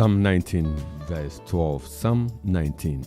Psalm 19, verse 12. Psalm 19.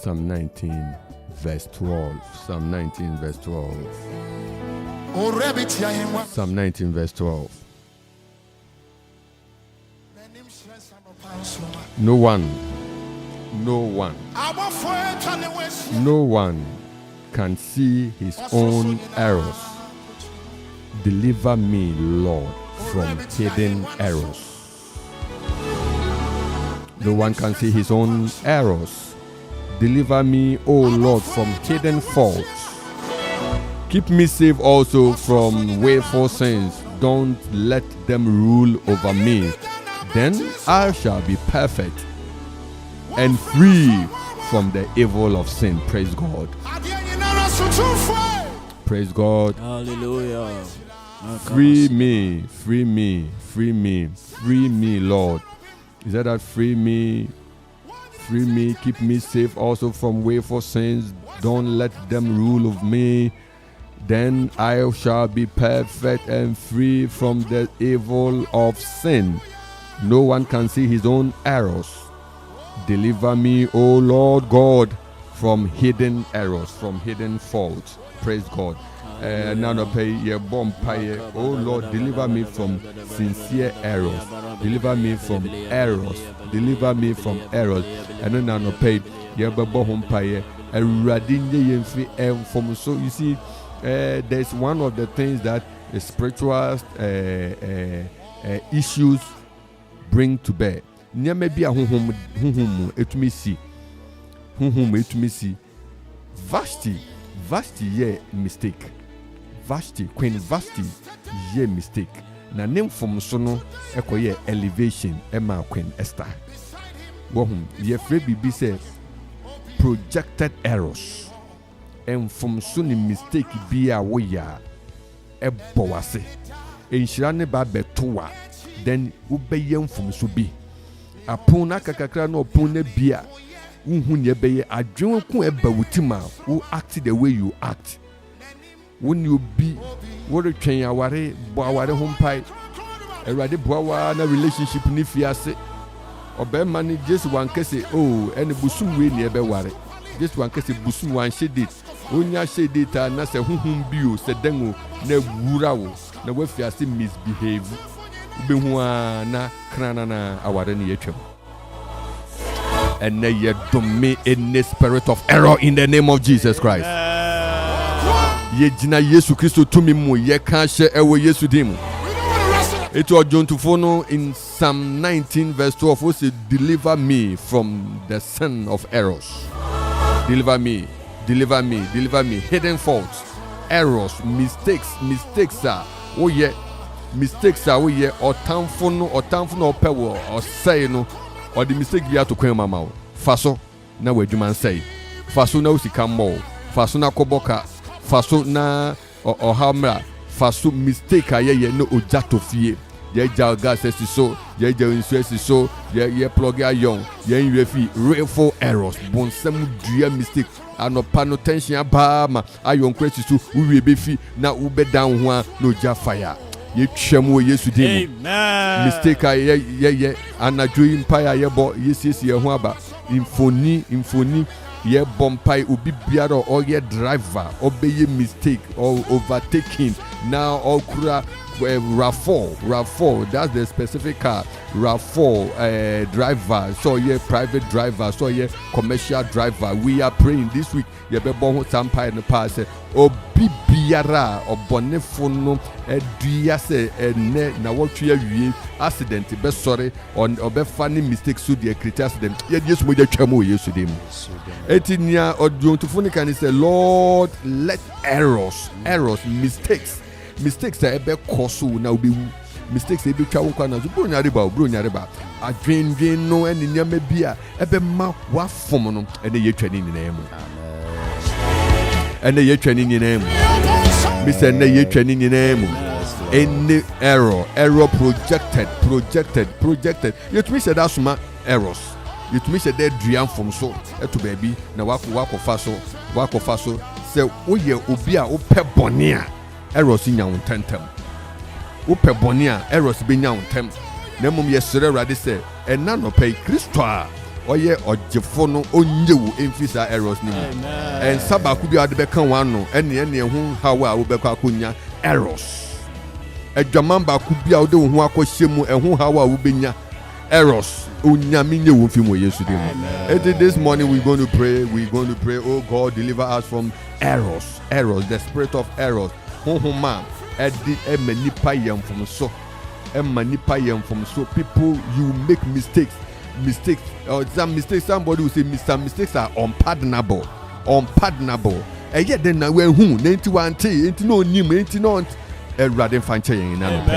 Psalm 19, verse 12. Psalm 19, verse 12. Psalm 19, verse 12. No one can see his own errors. Deliver me, Lord, from hidden errors. No one can see his own errors. Deliver me, O Lord, from hidden faults. Keep me safe also from willful sins. Don't let them rule over me. Then I shall be perfect and free from the evil of sin. Praise God. Praise God. Hallelujah. Free me, free me, free me, free me, Lord. Is that free me? Free me, keep me safe also from willful sins. Don't let them rule of me. Then I shall be perfect and free from the evil of sin. No one can see his own errors. Deliver me, O Lord God, from hidden errors, from hidden faults. Praise God. Oh Lord, deliver me from sincere errors. Deliver me from errors. Deliver me from errors. And then no pay. So you see, there's one of the things that the spiritual issues bring to bear. Maybe a it me see. Vashti ye mistake. Queen Vashti ye mistake. Na name from sono ekoye elevation ema Queen Esther. Wohum ye Presby say projected errors. And from sono mistake be a woya ebowase. Enshirane ba betoa then ubeyem from so be. Apuna kakakra no pune bia unhu ye be adwen ko eba wutima who act the way you act. When you be what twen aware bo aware ho mpai erade boawa na relationship ni fiase obema ni just one kese oh ene busum we ni ebe ware just one kese busum wan shedit onya shedit na se huhum bio se dengo na wura wo na we fiase misbehave be hu na krana na aware ni yetwem and na ye domme any spirit of error in the name of Jesus Christ. Ye jina Yesu Kristo tumi mu ye kan hye ewo Yesu dim. It was John Tufono in Psalm 19 verse 12 who said, deliver me from the son of errors. Deliver me, deliver me, deliver me. Hidden faults, errors, mistakes are oh yeah, mistakes are oh yeah, or tamfono pewo or say no, or the mistake we have to kwen mama. Faso na wejuman say. Faso na usika mo. Faso na koboka. Faso na or hamra. Faso mistake aye no ojato fie. Ye jalga says so, ye insuesi so, ye plug ya young, ye refi real errors, bon some dear mistake, and no pano tension abama, ayon crazy so, we be fi, na ube down one, no ja fire. Ye chemo yesu demo. Mistake ye, and a dream pie ye bo, yes, ye huaba, infoni. Ye bompai ubi biaro or ye driver obey ye mistake or overtaking now or kura RAV4 that's the specific car RAV4 driver so ye private driver so ye commercial driver. We are praying this week ye be bon sampai in the past obi biara obonefono edua se ene na wotwe awie accident be sorry on obe funny mistake so the create accident ye yesu mo twamo yesu dem etinia odwontofo can say Lord let errors mistakes ebe koso na obi mistakes ebe twa won na bro nyareba adwendwen no ene nyama bia ebe ma wafom no ene ye twani nyina mu ene ye twani nyina mu mi se ene ye twani nyina mu any error projected yet me say that suma errors yet me say that drian from so to baby na wako faso say oye obi a opɛ bɔne a errors nya won tentem opɛ bɔne a errors be nya won tem na mum yesere rade say ɛna no pɛ Kristo a oye ɔgyefo no onye wo emfisa errors ni mu en sabaku bi ade bɛka wan no ene ho hawa a wo bɛkɔ akonya errors edwaman ba ku bia wo de wo ho akɔhye mu ɛho hawa a wo benya errors onyame nye wo mfim wo Yesu dem. This morning we're going to pray oh God deliver us from errors the spirit of errors honhoma edi emanipa yem from so people you make mistakes or some mistakes somebody will say some mistakes are unpardonable yet then na we hu 91 enti no nim enti no erade fanche yen na no pe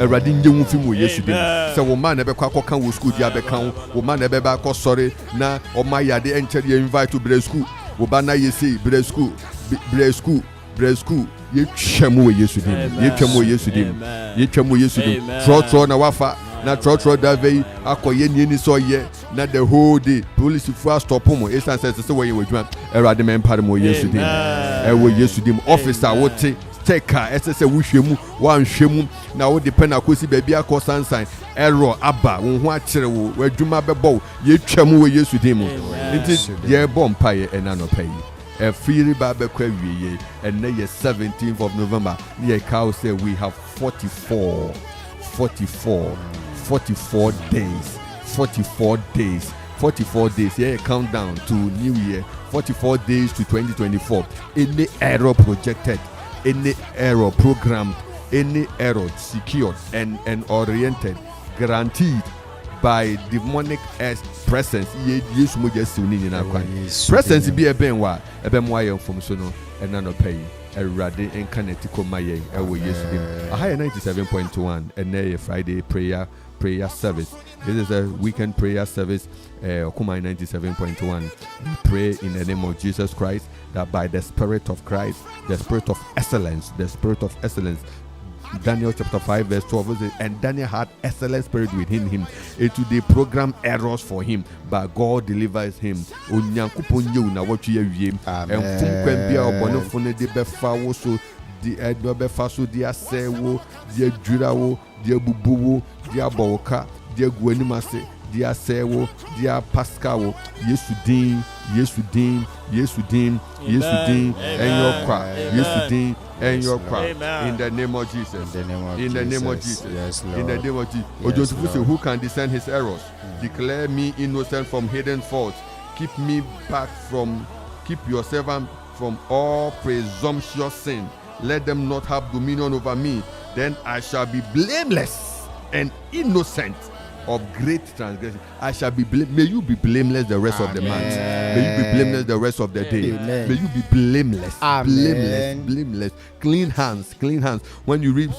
erade nyewu fi mu Yesu dem se wo ma na be kwa kan wo school dia be kan wo ma na be ba ko sorry na o ma yade enche ye invite to Bre school wo ba na ye say Bre school ye twamo Yesu dem tro na wafa na tro da vei akoye ni so ye na the whole day police fu stop mo esan se wo ye wadwan erade men pare mo Yesu dem wo Yesu dem officer wo te take ese wuhwemu wanhwemu na wo depend akosi baabi akọ sansan error aba wo ho akere wo wadwuma bebo ye twam wo Yesu dem nti ye bompa ye enanopa yi free ba be kwa wiye and na ye 17th of November ye cow say we have 44 days here countdown to new year 44 days to 2024 any error projected any error programmed, any error secured and oriented, guaranteed by demonic presence. Yes, mo just suni na kwa. Presence be a benwa from sono and none pay. Erade enkaneti komaye ewo Yesu dim. A higher 97.1 and a Friday prayer service. This is a weekend prayer service. Okumai 97.1. We pray in the name of Jesus Christ that by the Spirit of Christ, the Spirit of excellence, Daniel chapter 5 verse 12 says, and Daniel had excellent spirit within him. It would they program errors for him, but God delivers him. Onyankopon you na what you hear. And fun kwan bia obonofo de befa wo so di edo befa so dia sewo, dia dwirawo, dia bubuwo, dia bowoka, dia guanimase, dia sewo, dia paskawo, Yesudin, and your cry, Yesudin, and your cry. In the name of Jesus. In the name of Jesus. Yes, Lord. In the name of Jesus. Yes, who can discern his errors? Declare me innocent from hidden faults. Keep your servant from all presumptuous sin. Let them not have dominion over me. Then I shall be blameless and innocent of great transgression. I shall be may you be blameless the rest of the month. May you be blameless the rest of the day. Amen. May you be blameless. Blameless. Clean hands. When you read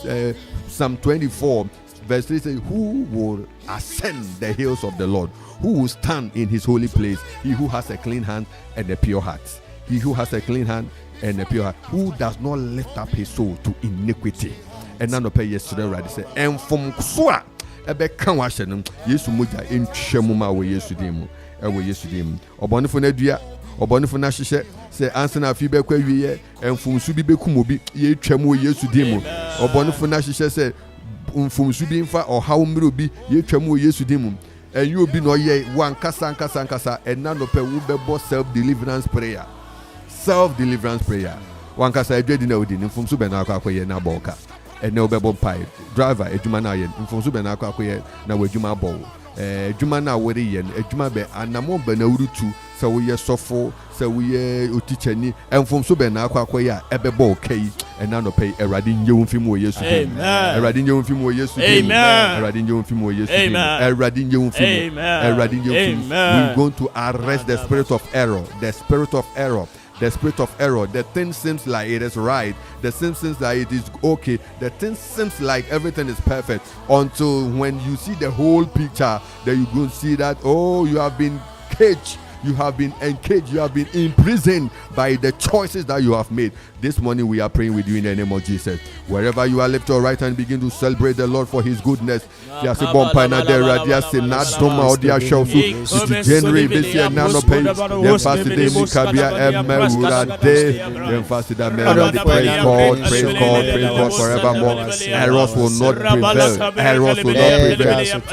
Psalm 24 verse 3 says, who will ascend the hills of the Lord? Who will stand in his holy place? He who has a clean hand and a pure heart. He who has a clean hand and a pure heart, who does not lift up his soul to iniquity. And none of pay yesterday right say, and from Swa ebe kan wa hye no Yesu moja entwam ma wo Yesu dim obonefo na dua obonefo na hyehyɛ sɛ ansa na afi bɛkɔ awie mfumsu bi bekum obi ye twam wo Yesu dim obonefo na hyehyɛ sɛ mfumsu bi mfa ɔhaw mmiri obi ye twam wo Yesu dim enyi obi no ye wankasa ɛna no pɛ wo bɛbɔ self deliverance prayer wankasa adwedi na odi mfumsu bɛ na akɔ na bɔka and no bebo pie driver ejuma na yen mfonso be na akwakoye na wadwuma bɔ ejuma na wori yen ejuma be anamo be na urutu sɛ woyɛ sɔfo sɛ woyɛ otichani mfonso be na akwakoye a ɛbɛbɔ okay ɛna no pay erade nyewu mfim wo Yesu dim erade nyewu mfim wo Yesu dim erade nyewu mfim wo Yesu dim erade nyewu mfim we going to arrest the spirit of error. The thing seems like it is right. The thing seems like it is okay. The thing seems like everything is perfect until when you see the whole picture, then you go see that, oh, you have been caged. You have been encaged. You have been imprisoned by the choices that you have made. This morning we are praying with you in the name of Jesus. Wherever you are, lift your right hand, begin to celebrate the Lord for his goodness. Yes, January this year, nano pay. Then fast the Mukabia praise God forevermore. Errors will not prevail.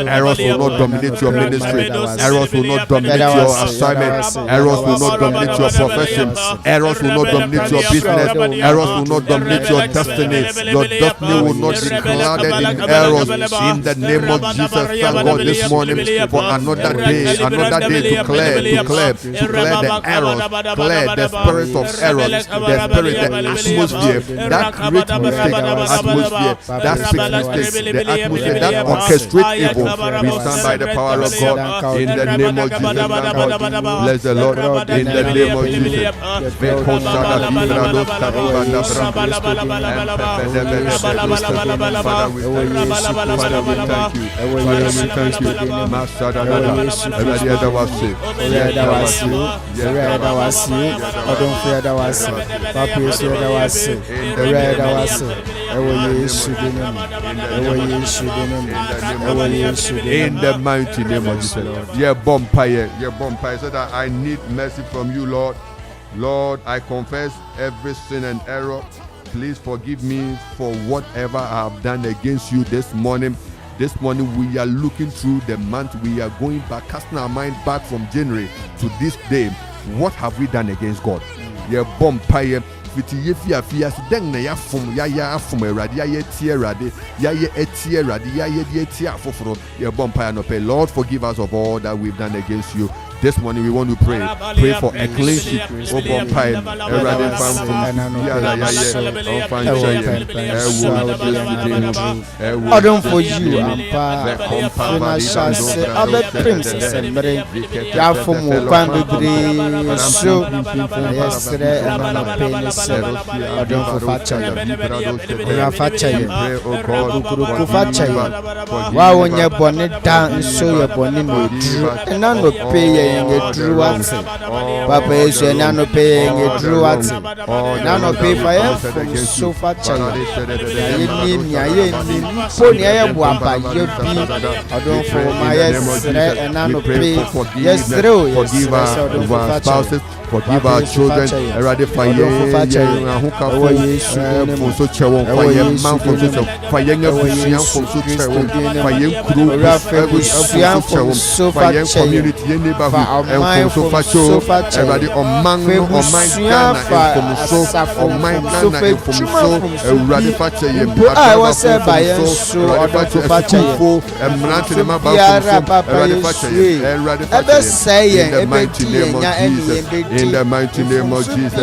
Errors will not dominate your ministry. Errors will not dominate your assignment. Errors will not dominate your profession. Errors will not dominate your business. Errors will not dominate your destiny. Your destiny will not be clouded in errors. In the name of Jesus, thank God this morning for another day to clear the errors, clear the spirit of errors, the atmosphere that creates mistake, that speaks mistake, the atmosphere that orchestrates evil. We stand by the power of God in the name of Jesus. Bless the Lord in the name of Jesus. In the mighty name of Jesus. Yeah, bumpire. So that I need mercy from you, Lord. Lord, I confess every sin and error. Please forgive me for whatever I have done against you this morning. This morning we are looking through the month. We are going back, casting our mind back from January to this day. What have we done against God? Yeah, bumpire. Deng na ya fom ya afom erade ya tie erade ya etie erade ya tie afoforo ye bompire no pay. Lord, forgive us of all that we've done against you. This morning we want to pray for a clean sheet. Oh bompire erade fam from ya Odom for you ampa financial say other princess and mere ya fom kwan bebre so yesterday and penis Odom for facha ya facha ya ku facha ya wa wonya bone dan so ye bone no dru na no pay yenge druwate. Papa Yesu ena no pe yenge druwate. Na no pe fa ye from sofa chaye. Ya ye ni poni ye buapa ye bi. Odon fo ma yesre ena no pe yesre o yesre. Forgive our children. Erade faye ahuka for so chewo faye man for so faye nyafusian for so chewo faye kru for so faye community ye neighborhood and for so facho erade omang Ghana for so omang Ghana for so erade fache ye I was said by so order to fache emrante de maba erade fache erade fache in the mighty name of Jesus. In the mighty name of Jesus,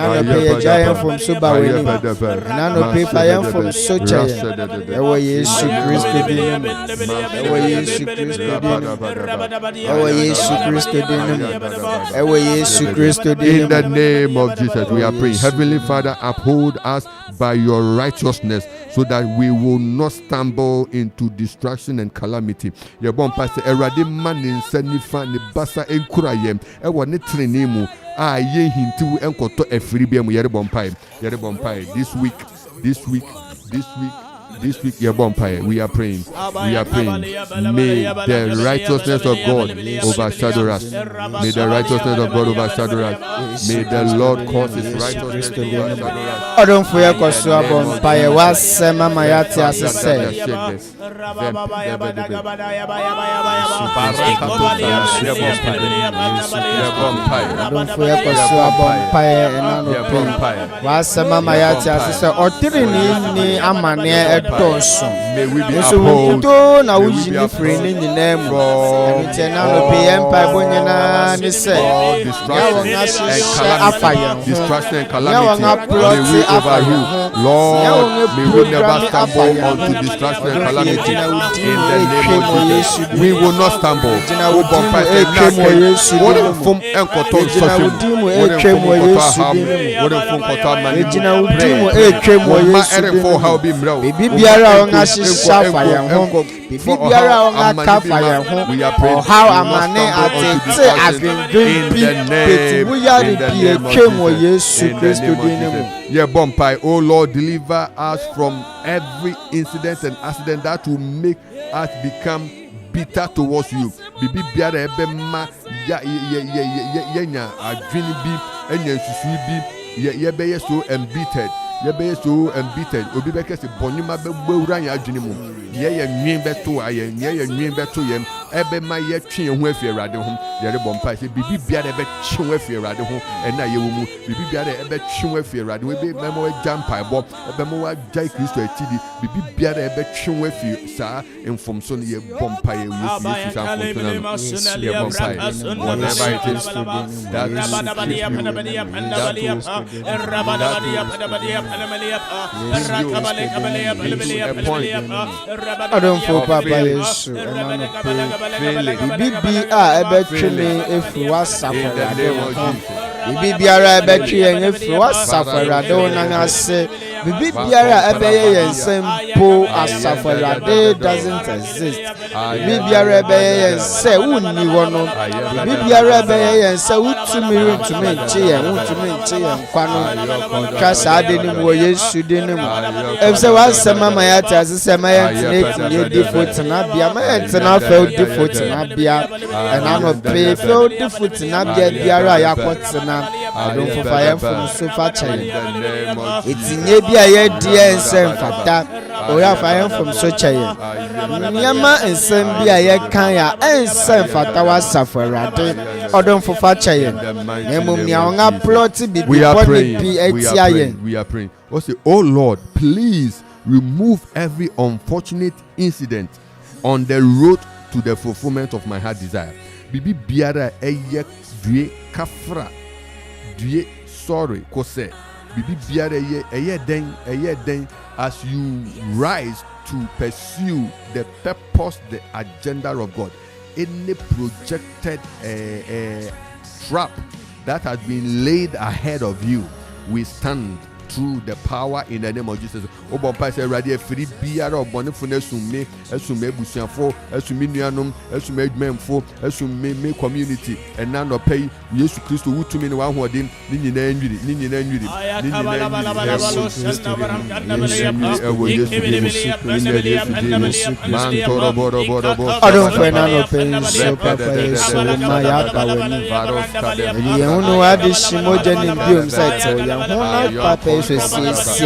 I pay a giant from Subawini, and I don't pay fire from Socha. Ewa Yesu Christo dinam. Ewa Yesu Christo dinam. Ewa Yesu Christo dinam. Ewa Yesu Christo dinam. In the name of Jesus, we are praying. Heavenly Father, uphold us by your righteousness, so that we will not stumble into destruction and calamity. Your bon pastor, Erade man in Senifa, Nibasa, Enkurayem, Ewa Netrinemu. Ye hintu enkoto efribia mu yere bompai this week your bompai we are praying may the righteousness of God overshadow us. May the righteousness of God overshadow us. May the Lord cause his righteousness to overshadow us. Odon fuya koso bompai wasema mayati asese wasema mayati asese otiri ni amane may we be upheld. Na ujini freni nyinemu na no pempa bonyana ni se destruction and calamity may we overrule. Lord, may we never stumble onto destruction and calamity. In the name of Jesus, we will not stumble. Biara on ashisha fire home. Biara on fire home. How amane atete agrin green. We are the kemo Yesu Christo dinemu. Yeah, bompai. Oh Lord, deliver us from every incident and accident that will make us become bitter towards you. Bibi biara ebema ya adwini bi enya susu bi ye be so embittered. Obi be kese bonyuma be gbewura ya adwene mu ye nwin beto aye ye nwin beto yem ebe ma ye twe ho afi Awurade ho ye re bompa se bibi bia de be twe ho afi Awurade ho ena ye wo mu bibi bia de ebe twe ho afi Awurade we be memo we jampa ebo ebe mo wa jai Kristo atidi bibi bia de ebe twe ho afi sa enfomso ne ye bompa ye Yesu sa enfomso na ye bompa whatever it is that I don't feel Papa Yesu. Bibi ebetwini efu wasafara bibi biara ebetwi efu wasafara do nangase bibi biara ebeye yensem po asafara de doesn't exist. Bibi biara ebeye yense unni wono bibi biara ebeye yense utumi nche yen kwano kasa de ni wo Yesu de ni mu ebse wasema mayati asema yentinate ye default na bia mayentina fe default na bia and no pay fe default na bia biara yakotina adon for fire from sofa chain etinye bia ye die ensem fata oya fire from so chain nyama ensem bia ye kan ya ensem fata wasafarade odon for fa chain nemum nya onga plot bi we are praying. Oh, say, oh Lord, please remove every unfortunate incident on the road to the fulfillment of my heart desire. bibi biara eye due kafra due sorry kose bibi biara eye den as you rise to pursue the purpose, the agenda of God. Any projected trap that has been laid ahead of you, we stand through the power in the name of Jesus. Obompa say ready free biara obonefo na esume busuafo esumi nuanom esume adwumfo esume me community ena no pay Yesu Kristo wutumi ne wa hoden ni nyina nwiri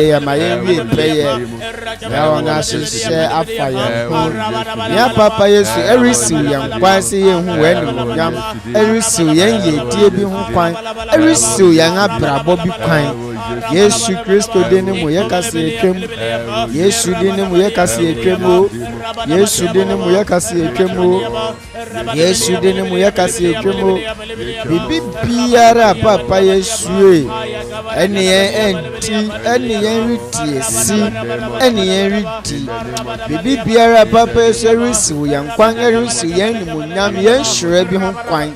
ya mayewi prayer ya ona share afire ya papa Yesu erisi ya kwanse ye hu wenu yam erisi yen ye die bi hu kwan erisi ya abrabo bi kwan Yesu Kristo de ne mo ye kase etwem Yesu de ne mo ye kase etwem o Yesu de ne mo ye kase etwem o Yesu de ne mo ye kase etwem o bibi biara papa Yesu eniyen riti si eniyen riti bibi biara papa erisi yankwan erisi yen nimunyam yen hwere bi ho kwan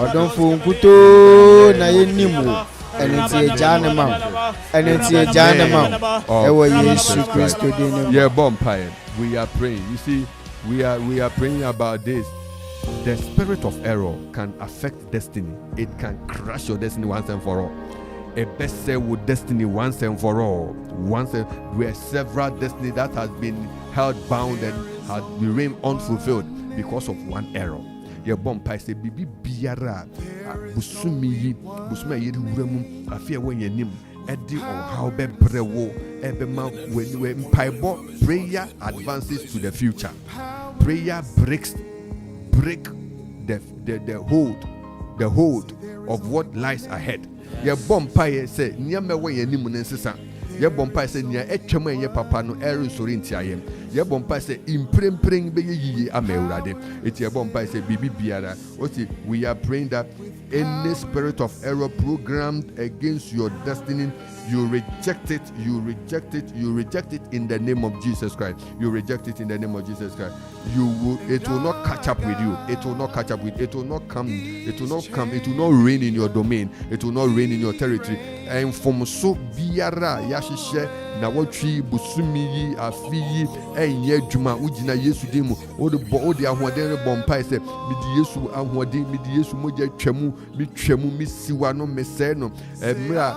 odonfo nkuto na yenimu enenti ejanema ewo Yesu Kristo dinu yeah bompire we are praying. You see, we are praying about this. The spirit of error can affect destiny. It can crush your destiny once and for all. A best say with destiny once and for all. Where several destiny that has been held bound and has remained unfulfilled because of one error. Your bomb say bibi biara busumi yiri wuramu afia when your name edi on how be brewo ebema when paibo prayer advances to the future. Prayer break the hold of what lies ahead. Your bompire say nyame we yanim nsesa your bompire say nya etwam anye papa no eri sori ntiayem your bompire say imprempren be yiyi amewurade eti your bompire say bibi biara oti we are praying that any spirit of error programmed against your destiny, you reject it in the name of Jesus Christ. You reject it in the name of Jesus Christ. It will not catch up with you. It will not come. It will not reign in your domain. It will not reign in your territory. And from so biara yashishe na watwi busumi yi afi yi enye dwuma ugina Yesu demu odi ahoden bompa se midi Yesu ahoden midi Yesu moja twemu mi siwa no mese no emra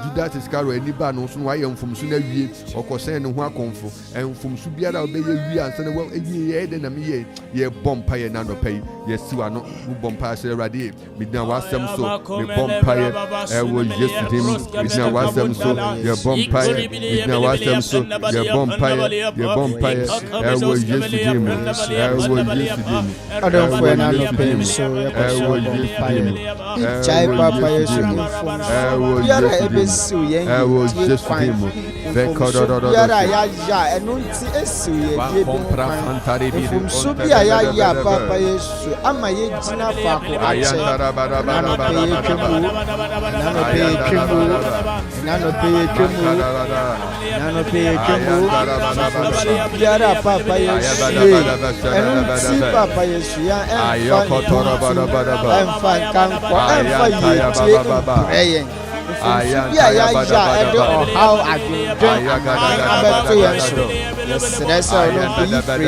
Judas Iscariot ani ba no so no aye mfomso na wie okosen ne ho akonfo mfomso biara obeye wie ansa na ye de na me ye bompa ye na no pay ye siwa no bompa se rade midna wasem so me bompa ye wo Yesu demu midna wasem so ye bompa ye midna wasem so ye bompa ye wo Yesu demu adonfo na no pay so ye wo bompa ye chai papa Yesu yara ebesu yen Yesu demu yara ya enunti esu ye bi so bia ya papa Yesu ama ye jina fa ko ache nano pay kemu yara papa Yesu enunti papa Yesu ya enfa kanko enfa ye ya edo how adwendwen abeto yen so yes that's all no be free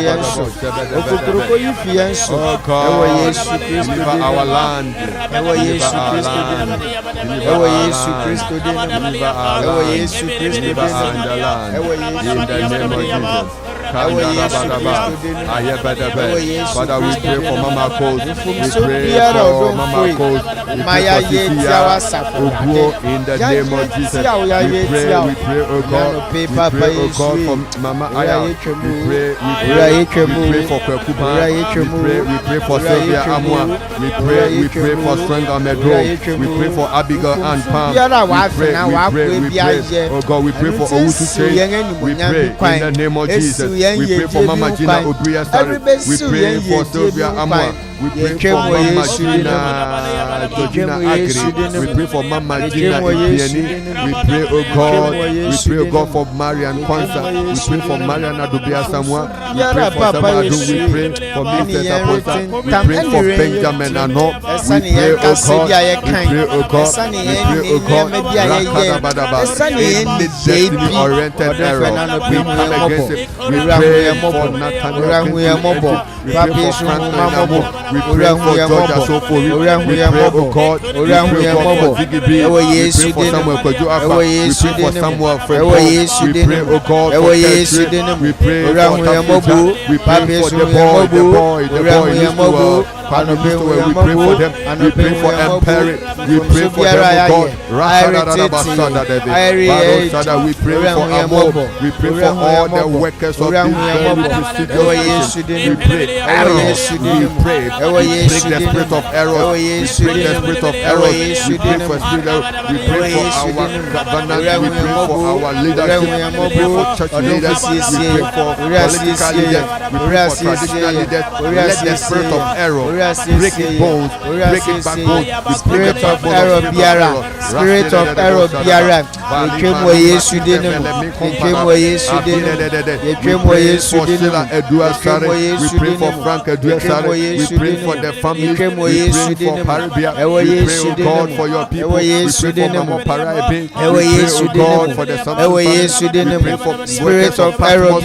yen so okukuroko yi free yen so ewo Yesu Kristo our land ewo Yesu Kristo Father, we pray for Mama Coast. We pray for Mama Coast. In the name of Jesus. We pray, oh God. We pray, oh God, for Mama Aya. We pray for Kwekuba. We pray for Sylvia Amwa. We pray for Strength Amedro. We pray for Abigail and Pam. We pray, oh God, we pray for Owusu. We pray in the name of Jesus. We pray for Mama Gina Obria Sari. We pray for Sylvia Amwa. We pray for Mama Gina Georgina Agri. We pray for Mama Gina Ipieni. We pray, oh God. We pray, oh God, for Marian Kwanzaa. We pray for Marian Adubia Samoa. We pray for Samadu. We pray for Mr. Taposa. We pray for Benjamin Ano. We pray, oh God. We pray, oh God. We pray, oh God. Rakadabadaba. Any destiny-oriented error, we come against it. We pray for Nathaniel Kingsley Entsie. We pray for Franklin. We pray for Georgia Sofori. We pray, oh God. We pray for Ziggy B. We pray for Samuel Kojuafa. We pray for Samuel Freddo. We pray, oh God, for Ketri. We pray for Tafuta. We pray for the boy in this we pray for them. We pray for Empire. We pray for them, oh God. We pray for Amo. We pray for all the workers of this very prestigious nation. We pray error. We pray. We break the spirit of error. We break the spirit of error. We pray for spirit. We pray for our governance. We pray for our leadership. We pray for church leaders. We pray for political leaders. We pray for traditional leaders. Let the spirit of error breaking bones, breaking backbones, the spirit of error, spirit of error, we came where Yesu didn't, we came where Yesu didn't, we came where Yesu didn't, we pray for Frank Eduasare, we pray for the family, we pray for Paribia, we pray, God, for your people, we pray for Mama Paraibe, we pray, God, for the Samson, we pray for spirit of error,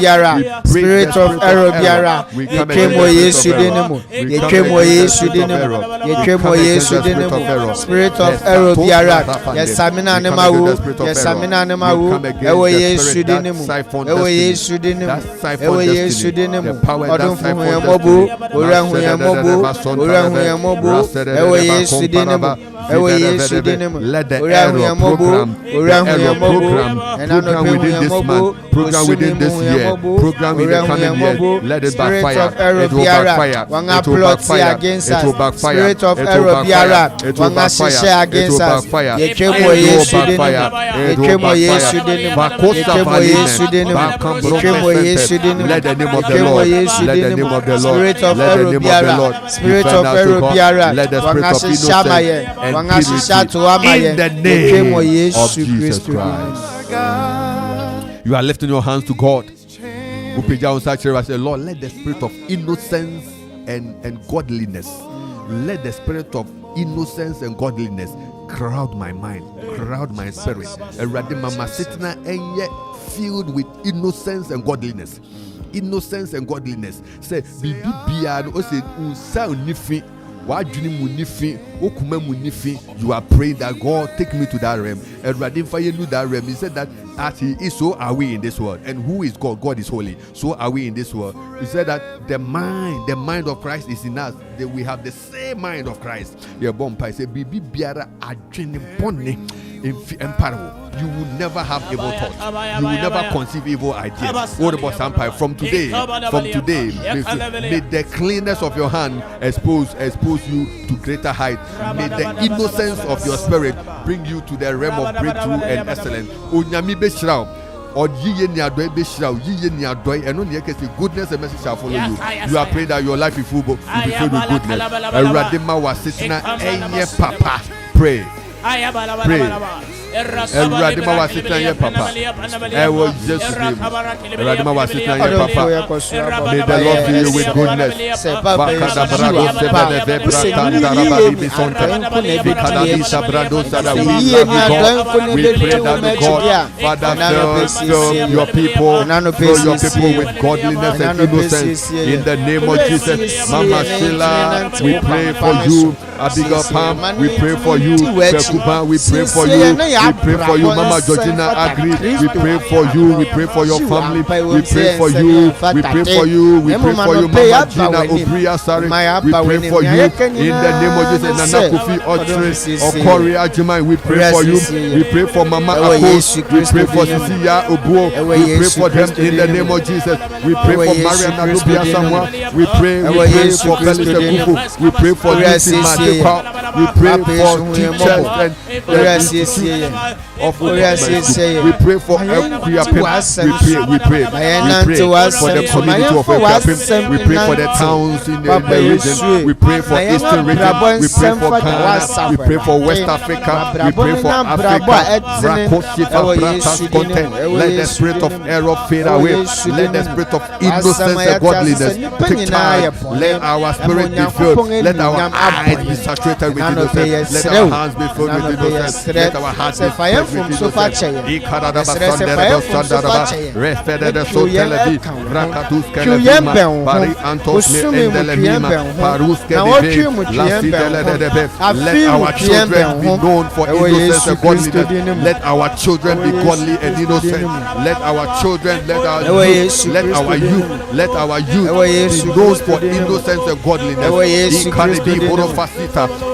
spirit of error, we came where Yesu didn't, we came where Yesu didn't, you came where Yesu didn't, spirit of error, yes, Samina Nemawu, yes, Samina Nemawu, away Yesu didn't, away Yesu didn't, away Yesu didn't, Odun Fuyamobu, Uranguyamobu, Uranguyamobu, away Yesu didn't, away Yesu didn't, let the error program within this month, program within this year, program in the coming year, let it backfire, it will backfire, it will backfire, it will backfire, spirit of error biara, it will backfire, it will backfire, it will backfire, it will backfire, let the name of the Lord, let the name of the Lord, spirit of error biara, spirit of error biara, let the spirit of innocence in the name of Jesus Christ. You are lifting your hands to God. Say, Lord, let the spirit of innocence and godliness, let the spirit of innocence and godliness crowd my mind, crowd my spirit. Mama sitting and yet filled with innocence and godliness. Innocence and godliness. Say, you are praying that God take me to that realm. And rather for you that realm, he said that as he is, so are we in this world. And who is God? God is holy. So are we in this world. He said that the mind of Christ is in us. That we have the same mind of Christ. You will never have evil thoughts. You will never conceive evil ideas. What about Sampai? From today, may the cleanness of your hand expose you to greater height. May the innocence of your spirit bring you to the realm of breakthrough and excellence. Or goodness and mercy shall follow you. You are praying that your life will be filled with goodness. Radima was sitting at Papa. Pray. Radima was sitting here, Papa. I was just Radima was sitting here, Papa. May the Lord fill you with goodness. We pray that God, Father, fill your people with godliness and innocence in the name of Jesus. Mama Sheila, we pray for you. Abigail Pam, we pray for you. Pekuba, we pray for you. We pray for you, Mama Georgina Agri. We pray for you. We pray for your family. We pray for you. We pray for you. We pray for you, Mama Gina Obria Sari. We pray for you in the name of Jesus. Nana Kofi Otre Okori Ajimai. We pray for you. We pray for Mama Akos. We pray for Cecilia Obuo. We pray for them in the name of Jesus. We pray for Mariam Nalubia Samoa. We pray for Felix Akuffo. We pray for Lucy Matekwa. We pray for teachers and of we pray for Akuapem. We pray for the community of Akuapem. We pray for the towns in the region. We pray for Eastern region. We pray for Ghana. We pray for West Africa. We pray for Africa. Let the spirit of error fade away. Let the spirit of innocence and godliness take charge. Let our spirit be filled. Let our eyes be saturated with innocence. Let our hands be filled with innocence. Let our hearts be filled with innocence. Let our children be known for innocence and godliness. Let our children be godly and innocent. Let our children, let our youth be known for innocence and godliness.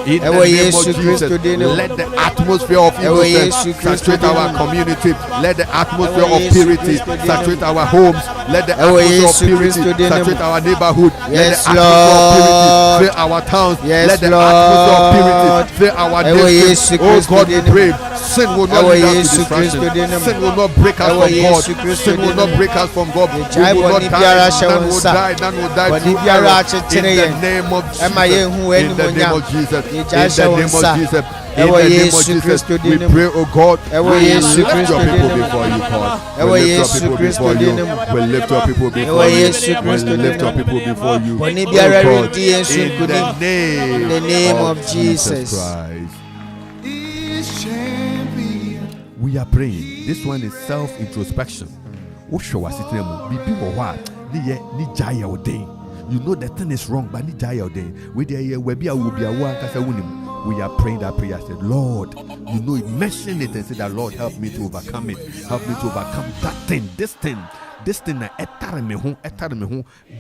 In the name of Jesus, let the atmosphere of innocence saturate our community. Let the atmosphere of purity saturate our homes. Let the atmosphere of purity saturate our neighborhood. Let the atmosphere of purity fill our towns. Let the atmosphere of purity fill our district. Oh God, we pray. Sin will not lead us to destruction. Sin will not break us from God. Sin will not break us from God. We will not die. None will die. None will die through error. In the name of Jesus. In the name of Jesus. In the name of Jesus. In the name of Jesus, we pray, oh God, we lift your people before you, God. We lift your people before you. We lift your people before you. We lift your people before you. Oh God, in the name of Jesus Christ. We are praying. This one is self-introspection. You know the thing is wrong, but we are praying that prayer. Said, Lord, you know it. Mention it and say that, Lord, help me to overcome it. Help me to overcome that thing, this thing na etare me ho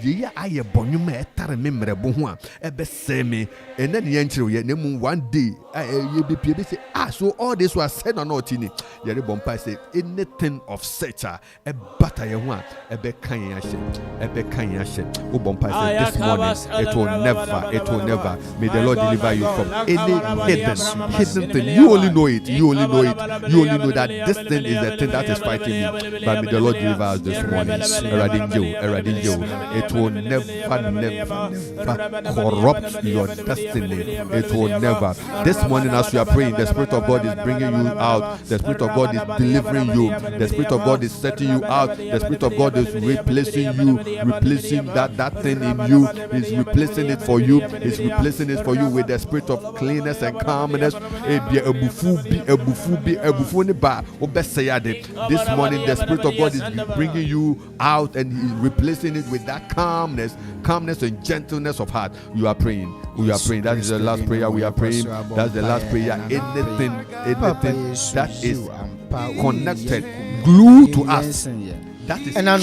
ye aye bonyuma etare me mrebo ho a ebe se me ene ne yanchire ye nemu one day ye be pie be say so all this was said or not in it ye re bompa say anything of such a bata ye ho a ebe kan ye ahye o bompa say this morning it will never may the Lord deliver you from any hidden thing. You only know it. You only know that this thing is the thing that is fighting you, but may the Lord deliver us this morning. It will never corrupt your destiny. It will never. This morning as we are praying, the Spirit of God is bringing you out. The Spirit of God is delivering you. The Spirit of God is setting you out. The Spirit of God is replacing that thing in you. He's replacing it for you. He's replacing it for you with the spirit of cleanness and calmness. This morning the Spirit of God is bringing you out and He's replacing it with that calmness and gentleness of heart. You are praying. That is the last prayer we are praying. That's the last prayer. Anything that is connected, glued to us, that is killing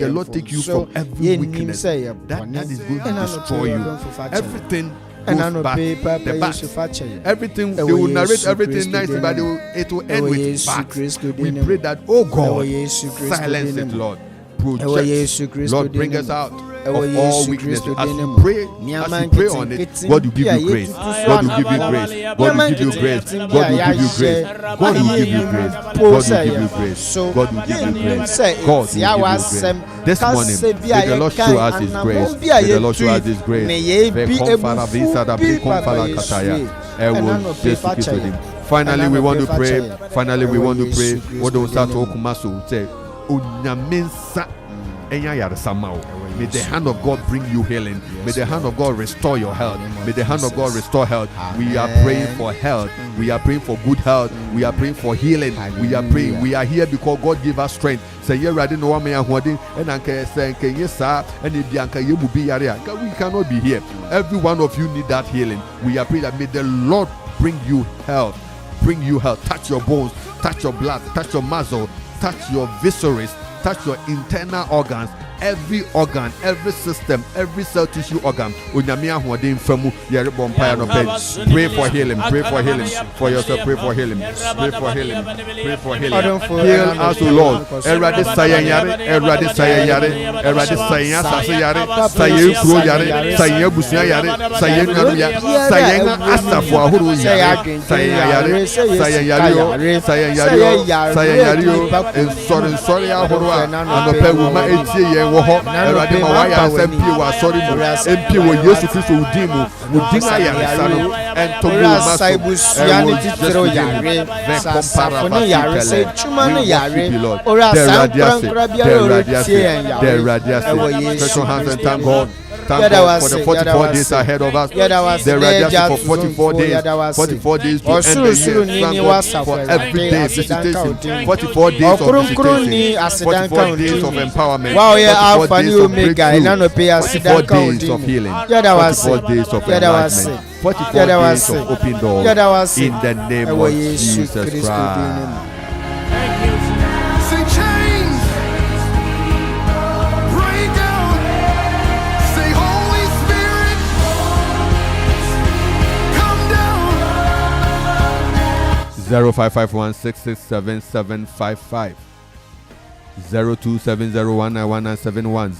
the Lord take you from every weakness that is going to destroy you. Everything goes back, the back. Everything, they will narrate everything nicely, but it will end with back. We pray that, oh God, silence it, Lord. Project, Lord, bring us out of all weakness. As you pray on it, God will give you grace. God will give you grace. God will give you grace. God will give you grace. God will give you grace. God will give you grace. God will give you grace. God will give you grace. This morning, may the Lord show us His grace. May the Lord show us His grace. Finally, we want to pray. What do we start to say? May the hand of God bring you healing. May the hand of God restore your health. May the hand of God restore health. We are praying for health. We are praying for good health. We are praying for healing. We are praying. We are here because God give us strength. Say you ready no one and anke say yes sir and if you be we cannot be here. Every one of you need that healing. We are praying that may the Lord bring you health. Bring you health. Touch your bones, touch your blood, touch your muscle, touch your viscera, touch your internal organs. every organ, every system, every cell tissue organ. Onyamia huade mfamu yere bompire no pen. Pray for healing, pray for healing for yourself, pray for healing, pray for healing, pray for healing. Heal us, O Lord. Erade sayen yare, erade sayen yare, erade sayen sase yare, sayen kro yare, sayen busia yare, sayen nanu ya, sayen asafo ahoro yare, sayen yare, sayen yare, sayen yare, sayen yare, sorry ahoro anope wuma etie ye wo ho erade ma wa ya asempie wa sorry mu empie wo Yesu Kristo udin mu udin ayare sano entomo ma so busia ni titro yare safo ni yare se chuma ni yare ora sankra bia ro tie yare special hands and thank God. Thank God for the 44 days ahead of us. The radiation for 44 days. 44 days to end the year. Thank God for every day visitation. 44 days of visitation. 44 days of empowerment. 44 days of breakthrough. 44 days of healing. 44 days of enlightenment. 44 days of open doors. In the name of Jesus Christ. Zero 551667755 0270191971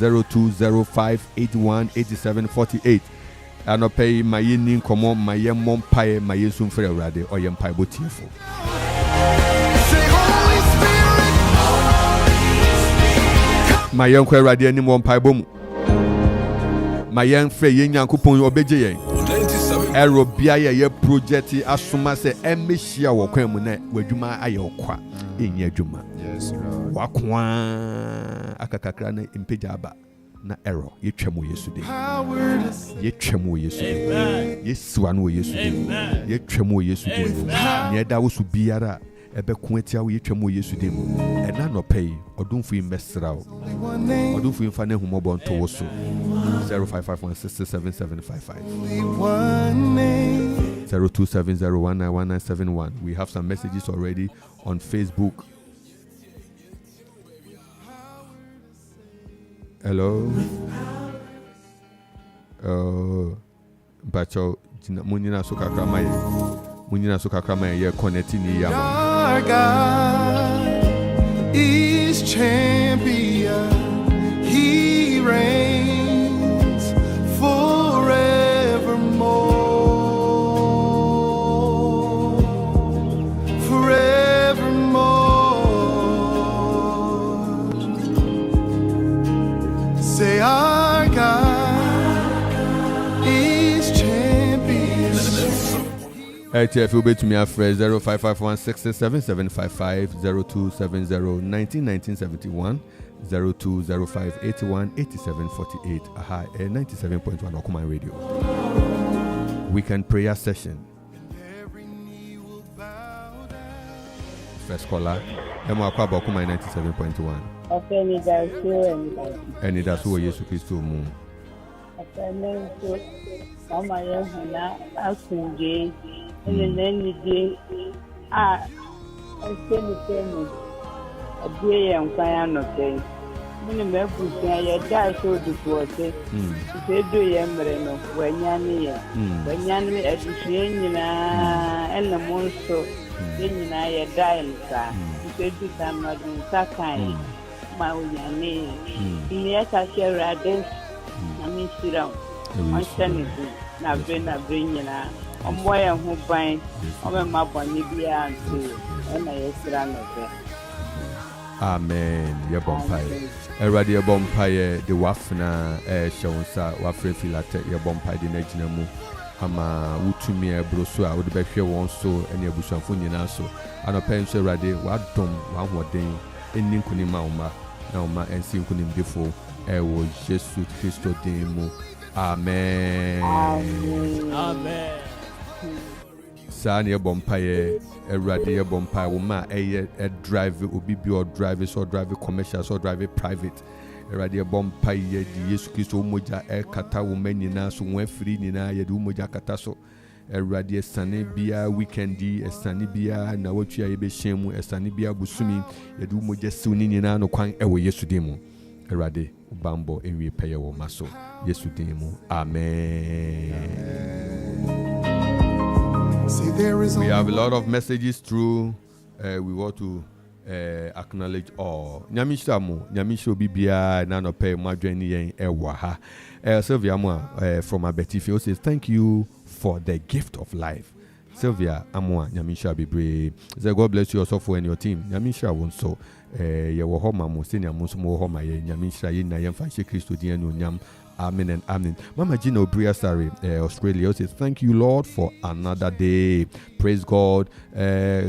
0205818748 anope mayeni nkomo mayemmo mpae mayesu mfere urade oyempai botiefo mayen kwa urade ani mo mpae bomu mayen fe yenyankopon obeje yen Erobia ye project asuma se emehia wo kwan mu na wadwuma aye okwa enye adwuma yes lord wakwa akakakra na impeja aba na error yetwam Yesu de yetwam Yesu de yesiwa no Yesu de yetwam Yesu de ne da wo su biara ebekun atia wo yetwam Yesu de mu ena no pay odumfu imesrawo odumfu imfa na humobo nto wo so 0551677755 0270191971. We have some messages already on Facebook. Hello. Bacho munina sukakama ye connecting ni yama. Our God is champion. He reigns forevermore. Forevermore. Say our God is champion. If you bet me a phrase 0551677755 0270191971 0205818748 aha 97.1 Okuman Radio weekend prayer session. First caller Emo Akwaba Okuman 97.1 Anidaso Yesu Kristo mu Amanfo mama yehuna asunje nenenide a esemi abie yankwan no pe mini mebusia ye da so duwote se do ye mre no wanyane ye wanyane adusue nyina ena monso nyina ye da nsa se du tamadu sakai ma wanyane ni ya ka sherade na misira onshane na bre nyina omoya hu ban omema boni bia nti ena yesira no pe. Amen. Ye bompaye. Erade ye bompaye de wafna shawunsa wafre filate ye bompaye de najina mu ama wutumi ebroso a wode behwe won so ene abusuafo nyina so anopen so erade wadom wahoden eni nkuni ma uma na uma ensi nkuni mdefo ewo Yesu Kristo din mu. Amen. Amen. San ye bompaye erade ye bompaye woma eye drive obi bi or drive so drive commercial so drive private erade ye bompaye di Yesu Kristo moja kata woma nyina so won afiri nyina ye di moja kata so erade sane bia weekendi sane bia na watwa ye be hyemu sane bia busumi ye di moja siw nyina no kwan ewo Yesu demu Erade Bambo and we pay our maso. Yes, demo. Amen. See, there is We have a lot of messages through. We want to acknowledge all. Nyamisha mo, Nyamisha bibia na no pay madwani yen ewa ha. Sylvia Amwa from Abetifio says thank you for the gift of life. Sylvia Amwa Nyamisha Bibre. Say God bless you also for and your team. Nyamisha won so ye wo homa mo senior mo so mo homa ye Nyamisha ye na yemfa she Christo di anu nyam. Amen and amen. Mama Gina Obria Sari, Australia says, thank you, Lord, for another day. Praise God.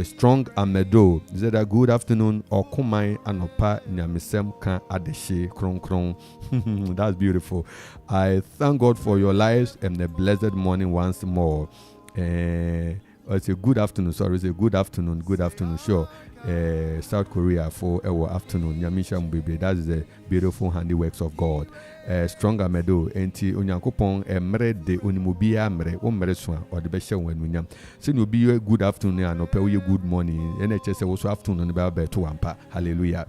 Strong Amedo. Is that a good afternoon? Or kumai anopa nyamisem kan adeshe kron kron. That's beautiful. I thank God for your lives and the blessed morning once more. It's a good afternoon. Sorry, it's a good afternoon. Good afternoon. Sure. South Korea for our afternoon. Nyamisha Mbebe. That is the beautiful handiworks of God. Strong Amedo. Enti Onyankopon emre de onimobia mre o mre so or the best when we nyam. So you be a good afternoon and ope you good morning. NHS also afternoon about to ampa. Hallelujah.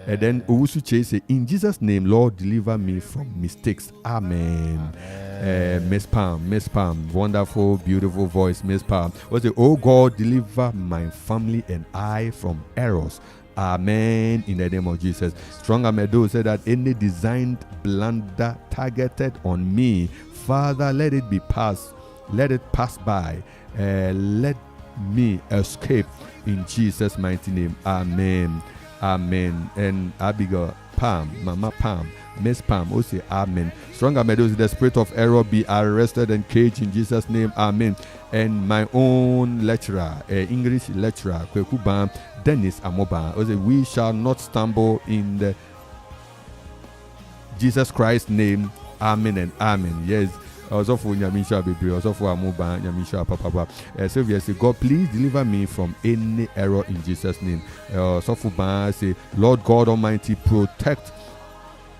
And then Owusu Chase in Jesus' name, Lord, deliver me from mistakes. Amen. Miss Palm, wonderful, beautiful voice, Miss Palm. Was it, oh God, deliver my family and I from errors. Amen. In the name of Jesus. Strong Amedo said that any designed blunder targeted on me, Father, let it pass by. Let me escape in Jesus' mighty name. Amen. Amen. And Abigail Palm, Mama Palm, Miss Palm, also say amen. Strong Amedos, the spirit of error be arrested and caged in Jesus' name. Amen. And my own lecturer, English lecturer, Kwekuban, Dennis Amoba, also we shall not stumble in the Jesus Christ's name. Amen and amen. Yes. Also for Nyamisha Bibre, also for Amuba, Nyamisha Papa. Sylvia say, God, please deliver me from any error in Jesus' name. Also for Ban say, Lord God Almighty, protect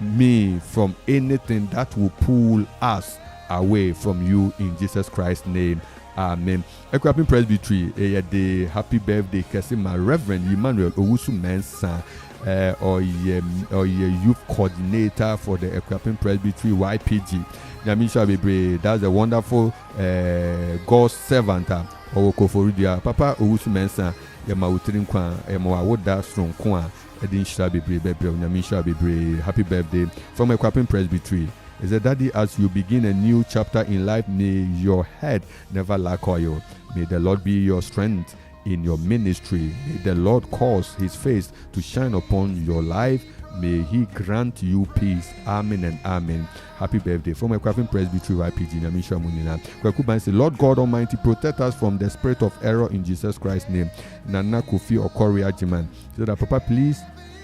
me from anything that will pull us away from you in Jesus Christ's name. Amen. Akuapem Presbyterian, the happy birthday, my Reverend Emmanuel Owusu Mensa. Or youth coordinator for the Akropong Presbyterian YPG. Nyamisha Bere, that's a wonderful God servant. Or Akufo Papa Owusu Mensa, Yama Utrin Kwan, Yama Woda Strong Kwan, Edin Shabi Bere, Nyamisha Bere, happy birthday from Akropong Presbyterian. Is that Daddy, as you begin a new chapter in life, may your head never lack oil. May the Lord be your strength in your ministry. May the Lord cause his face to shine upon your life. May he grant you peace. Amen and amen. Happy birthday. From Akropong Presbyterian YPG, Nyamisha Munina. Kwakuban say, Lord God Almighty, protect us from the spirit of error in Jesus Christ's name. Nana Kofi Okori Ajiman. So that Papa, please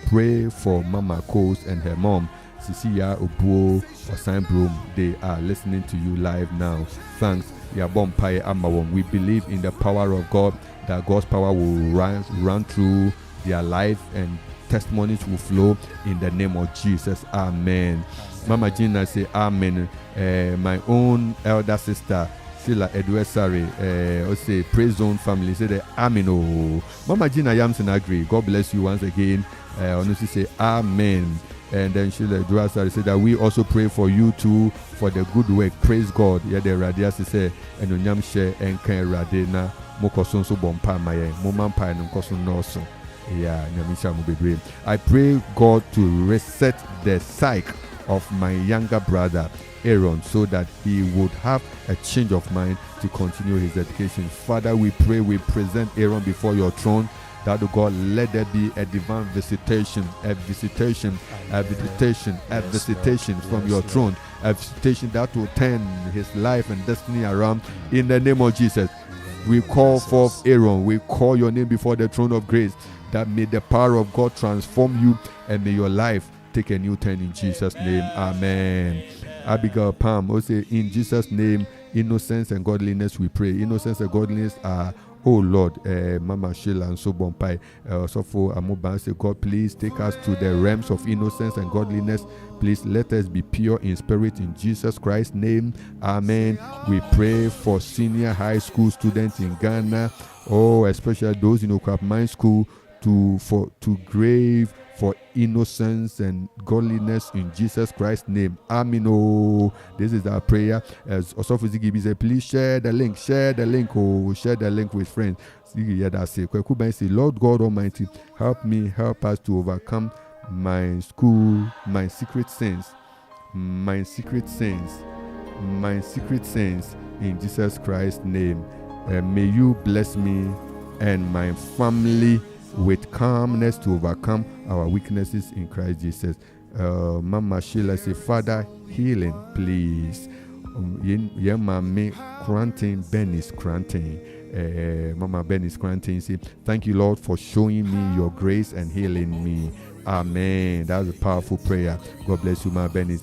pray for Mama Coles and her mom, Cecilia Obuo Osan Broom. They are listening to you live now. Thanks. Yabompai Amawon. We believe in the power of God, that God's power will run through their life and testimonies will flow in the name of Jesus. Amen. Mama Gina say amen. My own elder sister Sila Edwesari, say Praise Zone family say the amen. Oh, Mama Gina Yamson agree. God bless you once again. Honestly say amen. And then Sheila Edwesari said that we also pray for you too for the good work. Praise God. Yeah, the radiasi say and onyam share and can radena mokoson so bompa maye momampa and koson no. Yeah, I pray God to reset the psyche of my younger brother Aaron so that he would have a change of mind to continue his education. Father, we pray, we present Aaron before your throne, that God, let there be a divine visitation from your throne, a visitation that will turn his life and destiny around in the name of Jesus. We call forth Aaron, we call your name before the throne of grace, that may the power of God transform you and may your life take a new turn in Jesus' name. Amen. Abigail Palm also say, in Jesus' name, innocence and godliness we pray. Innocence and godliness are, oh Lord, Mama Sheila and so Bompai, so for Amuban say, God, please take us to the realms of innocence and godliness. Please let us be pure in spirit in Jesus Christ's name. Amen. We pray for senior high school students in Ghana, especially those in Akuapem School, to for innocence and godliness in Jesus Christ's name. Amen. Oh, this is our prayer. As also Ziggy said, please share the link. Share the link with friends. Lord God Almighty, help us to overcome my secret sins in Jesus Christ's name. May you bless me and my family with calmness to overcome our weaknesses in Christ Jesus. Mama Sheila say, Father, healing, please. Mama Ben is granting. Say, thank you, Lord, for showing me your grace and healing me. Amen. That's a powerful prayer. God bless you, Mama Benis.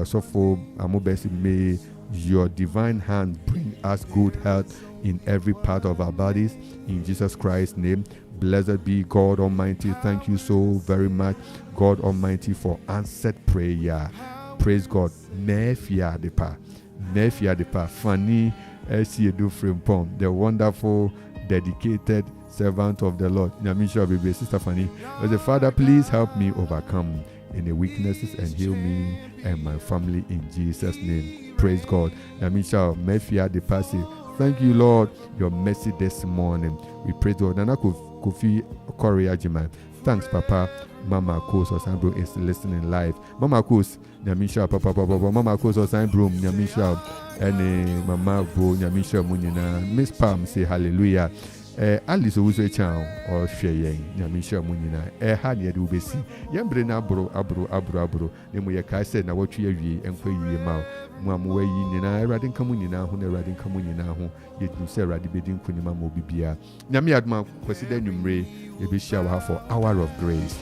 So for Amobesi, may your divine hand bring us good health in every part of our bodies. In Jesus Christ's name. Blessed be God Almighty. Thank you so very much, God Almighty, for answered prayer. Praise God. Nefia depa. Fanny Esiedu Frimpom, the wonderful, dedicated servant of the Lord. Nyamisha baby, Sister Fanny. As a Father, please help me overcome any weaknesses and heal me and my family in Jesus' name. Praise God. Nyamisha Mefia depa say, thank you, Lord, your mercy this morning. We praise God. Nana Kofi Korea Jiman. Thanks, Papa. Mama Kos or Sandro is listening live. Mama Kos, Nyamisha, Papa, Mama Kos or Sandro, Nyamisha, and Mama Bo, Nyamisha Munina. Miss Palm say hallelujah. Alice Uzo Chow or Shayang, Nyamisha Munina. Hania do be see. Yambrena abro. Nemuya said, now what you and where you mouth. Mamma Yina, Radin Kamunina, who never Radin Kamunina, yet you say Radibidin Kunima Mobibia. Namiadma, President Numre, you shall for hour of grace.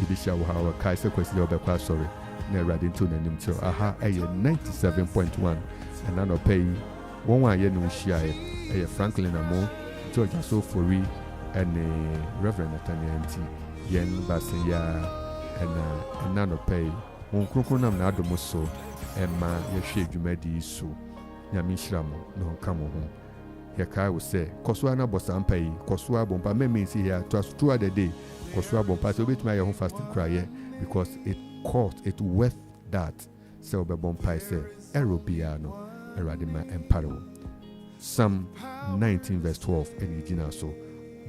You shall have a Kaiser question of the sorry. Radin Tunanim to aha, 97.1, and none of pay 1 year no share, a Franklin Amo, George Asofori, and Reverend Nathaniel Entsie, Yen Basaya, and none of pay 1 Krokonam Nadomoso. Emma yehwe dwumadi so nyamishiramo no kamo ho yeka wo se kosua bosampa yi kosua bompa meme si here to the day kosua bompa so betuma ye ho fasting cry because it worth that so be bompa say erobia no erade ma emparo. Psalm 19 verse 12 enigina so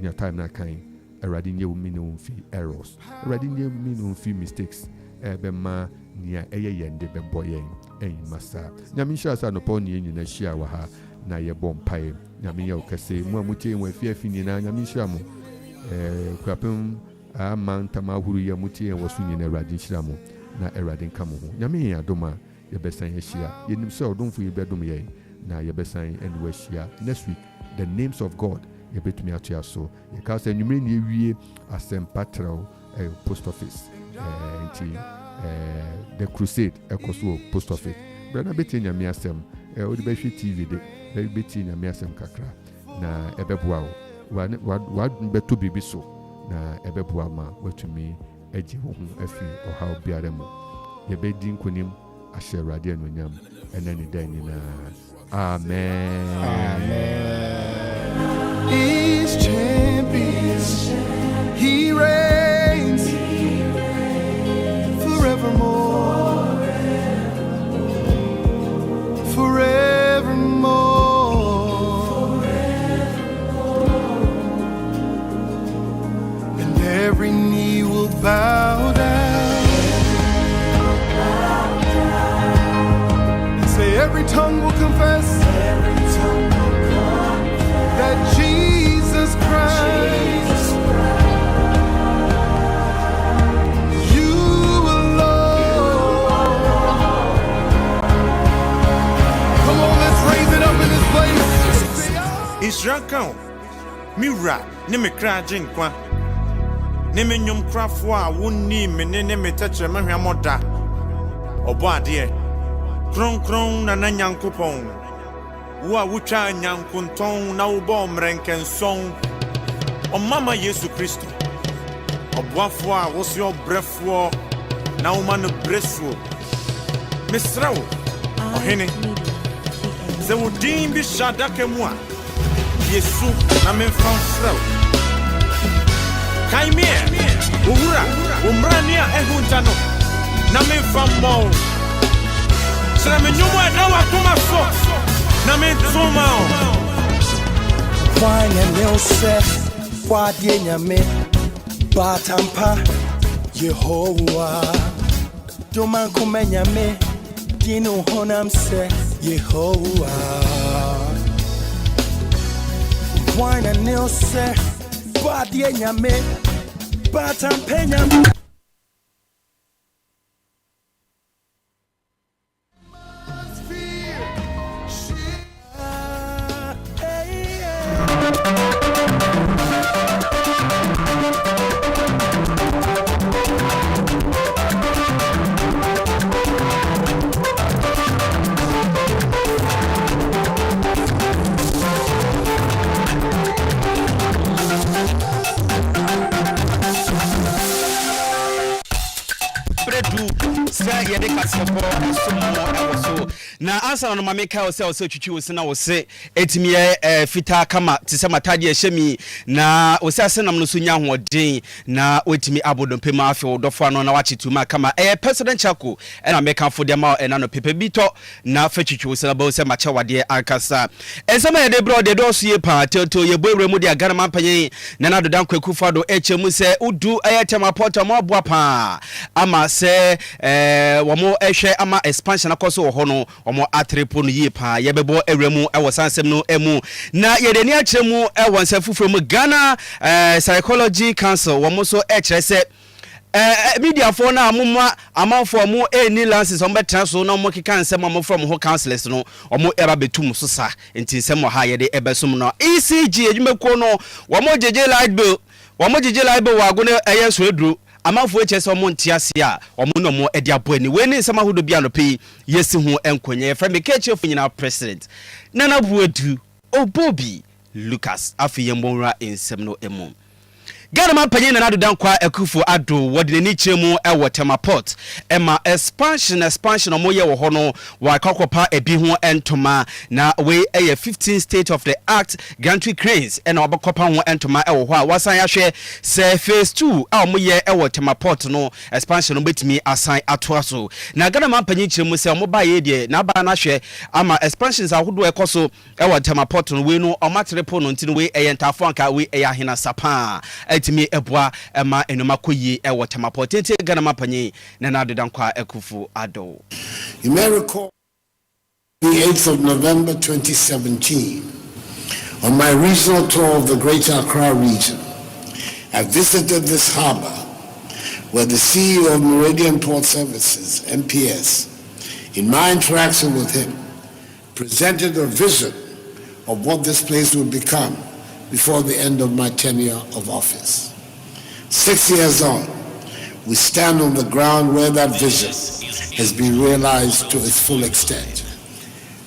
nya time na kan erade nye wo mino fi errors erade nye mino fi mistakes ebema nia yende beboyen masa nyamisha sa no poni nyina hia wa ha na ye bompae nyamiya okase mu amutie mu afiafi nyina nyamisha mu kwapem amanta mahuru ya mutie wosu nyina radin hira mu na eradin kamo ho nyamiya adoma ye besan hia yenim se odonfo ye bedom ye na ye besan enwa hia next week the names of God ye betumi atua so ye ka se nwumre ne ewie asempatrao post office the crusade ekoso post office brother beti nyame asem odi behwe TV de beti nyame asem kakra na ebeboa wa beto bibi so na ebeboa ma watumi agi ho afi ohaw biara mu ye bedi nkonim ahye rade anonyam enani dan ni na amen. He's champion, he reigns forevermore, and every knee will bow down, and say every tongue will confess that Jesus Christ, you alone. Come on, let's raise it up in this place. Israel, Mira, Nimikra Jinkwa, Niminyum Crafwa, Wuni, Meneme Tetra Mahamoda, Obadie, Kron, and Akropong. Wa wucha nyankunton na ubom renken song o mama Yesu Kristo obwafo a wosi obrefo na uma no bresuo misrawo ohene ze wudin bi shadaka mu a Yesu na memfan srawo kaimie owura Umrania ehuntano. Na me famo. Sra me nyumo na wa tuma so. Na me tuma. Wanya ne se kwa die nyame batampa Yehovah Doman kuma nyame dino honam se Yehovah Wanya ne se kwa die nyame batampa nyame na ansa no mameka o se o se twitwi o se na o se etimiye fita kama te se matade ehemi na o se asenam no so nya hoden na otimi abodompem afi odofo ano na wachituma kama president chako na meka fo de ma na no pepe bito na fatwitwi o se na ba o se macha wade ankasa ensema ye de bro de do so ye pa toto ye boewre mu de agana mampanye na na dodan kwakufa do echemu se udu ayetema porta mo boapa ama se womo ehwe ama expansion akoso wo ho no womo atrepo no yie pa yebebo ewremu ewo sansem no emu na yedeni akyeremu ewo nsafufro mu Ghana Psychology Council womo so ekire se media for na amuma Amanfo mu eni lances on betra so na mo keka nsem mo from ho councilors no omo era betum so sa enti nsem ha yede ebesum no ECG edwumeko no womo jeje light bill wago ne eyeso edru Amanfo echese omo ntiase a omo no mo edi aboani we ni nsema hodo bia no pe yesi hu enkonye from keche funyina president nana buedu obobi Lucas afiyembonra ensem no emu Ghana mampanye na dodan kwa Akuffo ado wode ni chemu ewo temaport ema expansion omoye wo ho no wa kwakopa ebi ho entoma na we 15 state of the act gantry cranes ena obakopa ho entoma ewo ho a wasan ya hwe se phase 2 a omoye ewo temaport no expansion obetimi asan atoaso na Ghana mampanye chemu se omoba ye de na ba na hwe ama expansions ahodo ekoso ewo temaport no we no omatrepo no ntino we entafo anka we ahena sapa etimi ebwa ema enoma koyi ewo temapotete Ghana mapanye na nadodan kwa Akuffo ado. You may recall the 8th of November 2017 on my regional tour of the Greater Accra region. I visited this harbor where the CEO of Meridian Port Services, MPS, in my interaction with him, presented a vision of what this place would become before the end of my tenure of office. 6 years on, we stand on the ground where that vision has been realized to its full extent.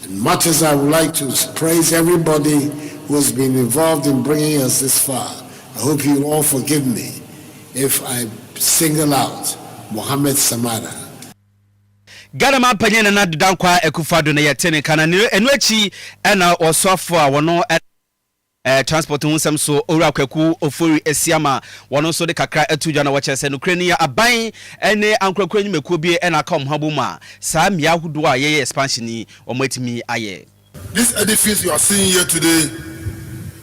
And much as I would like to praise everybody who has been involved in bringing us this far, I hope you'll all forgive me if I single out Mohammed Samara. Ghana mampanye na nadodan kwa Akuffo ado na yetene kana enu achi ena osofo a wono transport unsam so owura kwaku ofori esiama wono so de kakra atudwa na wachese no krani ya aban ene ankwakwa nyimekuo bi ena ka omhabo ma saa mia hudo a ye expansion ni omatimi aye. This edifice you are seeing here today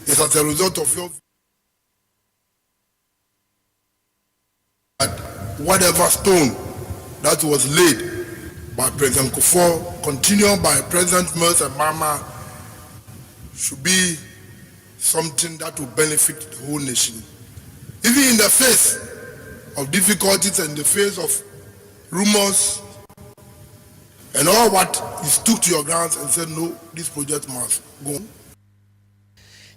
is as a result of your whatever stone that was laid by President Akuffo, continued by President Mills and Mama, should be something that will benefit the whole nation. Even in the face of difficulties and the face of rumors and all what, you stuck to your grounds and said, no, this project must go.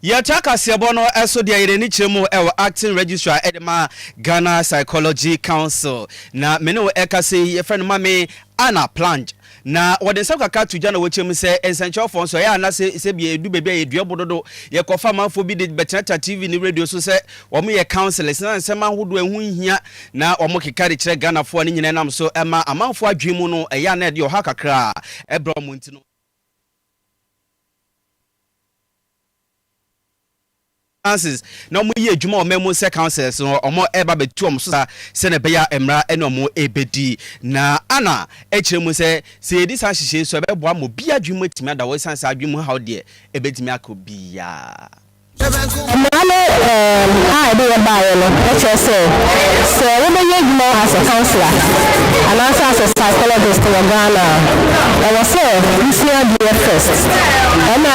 Yataka siabono eso dia ireni chemu ewa acting registrar edema Ghana Psychology Council na meno ekase ye friend mame ana plange na wode nsa kaka tuja na wechemu se ensancho fo so ya na se bia edu bebia edua bododo ye kofa manfo bi de betata TV ni radio so se omo ye councilors na nsema hodo ehu hia na omo kekare kire Ghana fo ani nyina nam so ema amanfo adwemu no ya na de oha kakra ebro monti no chances na mo ye adwuma o memo se councils no omo eba betu om so se ne beya emra ene omo ebedi na ana echire mu se edi san hihye so be boa mo bia adwuma timi ada wo san sa adwuma how de ebetimi akobia Mane I do a buy no HSA. So we be use more as a counselor and also as a psychologist in Ghana. I was say we see the first. And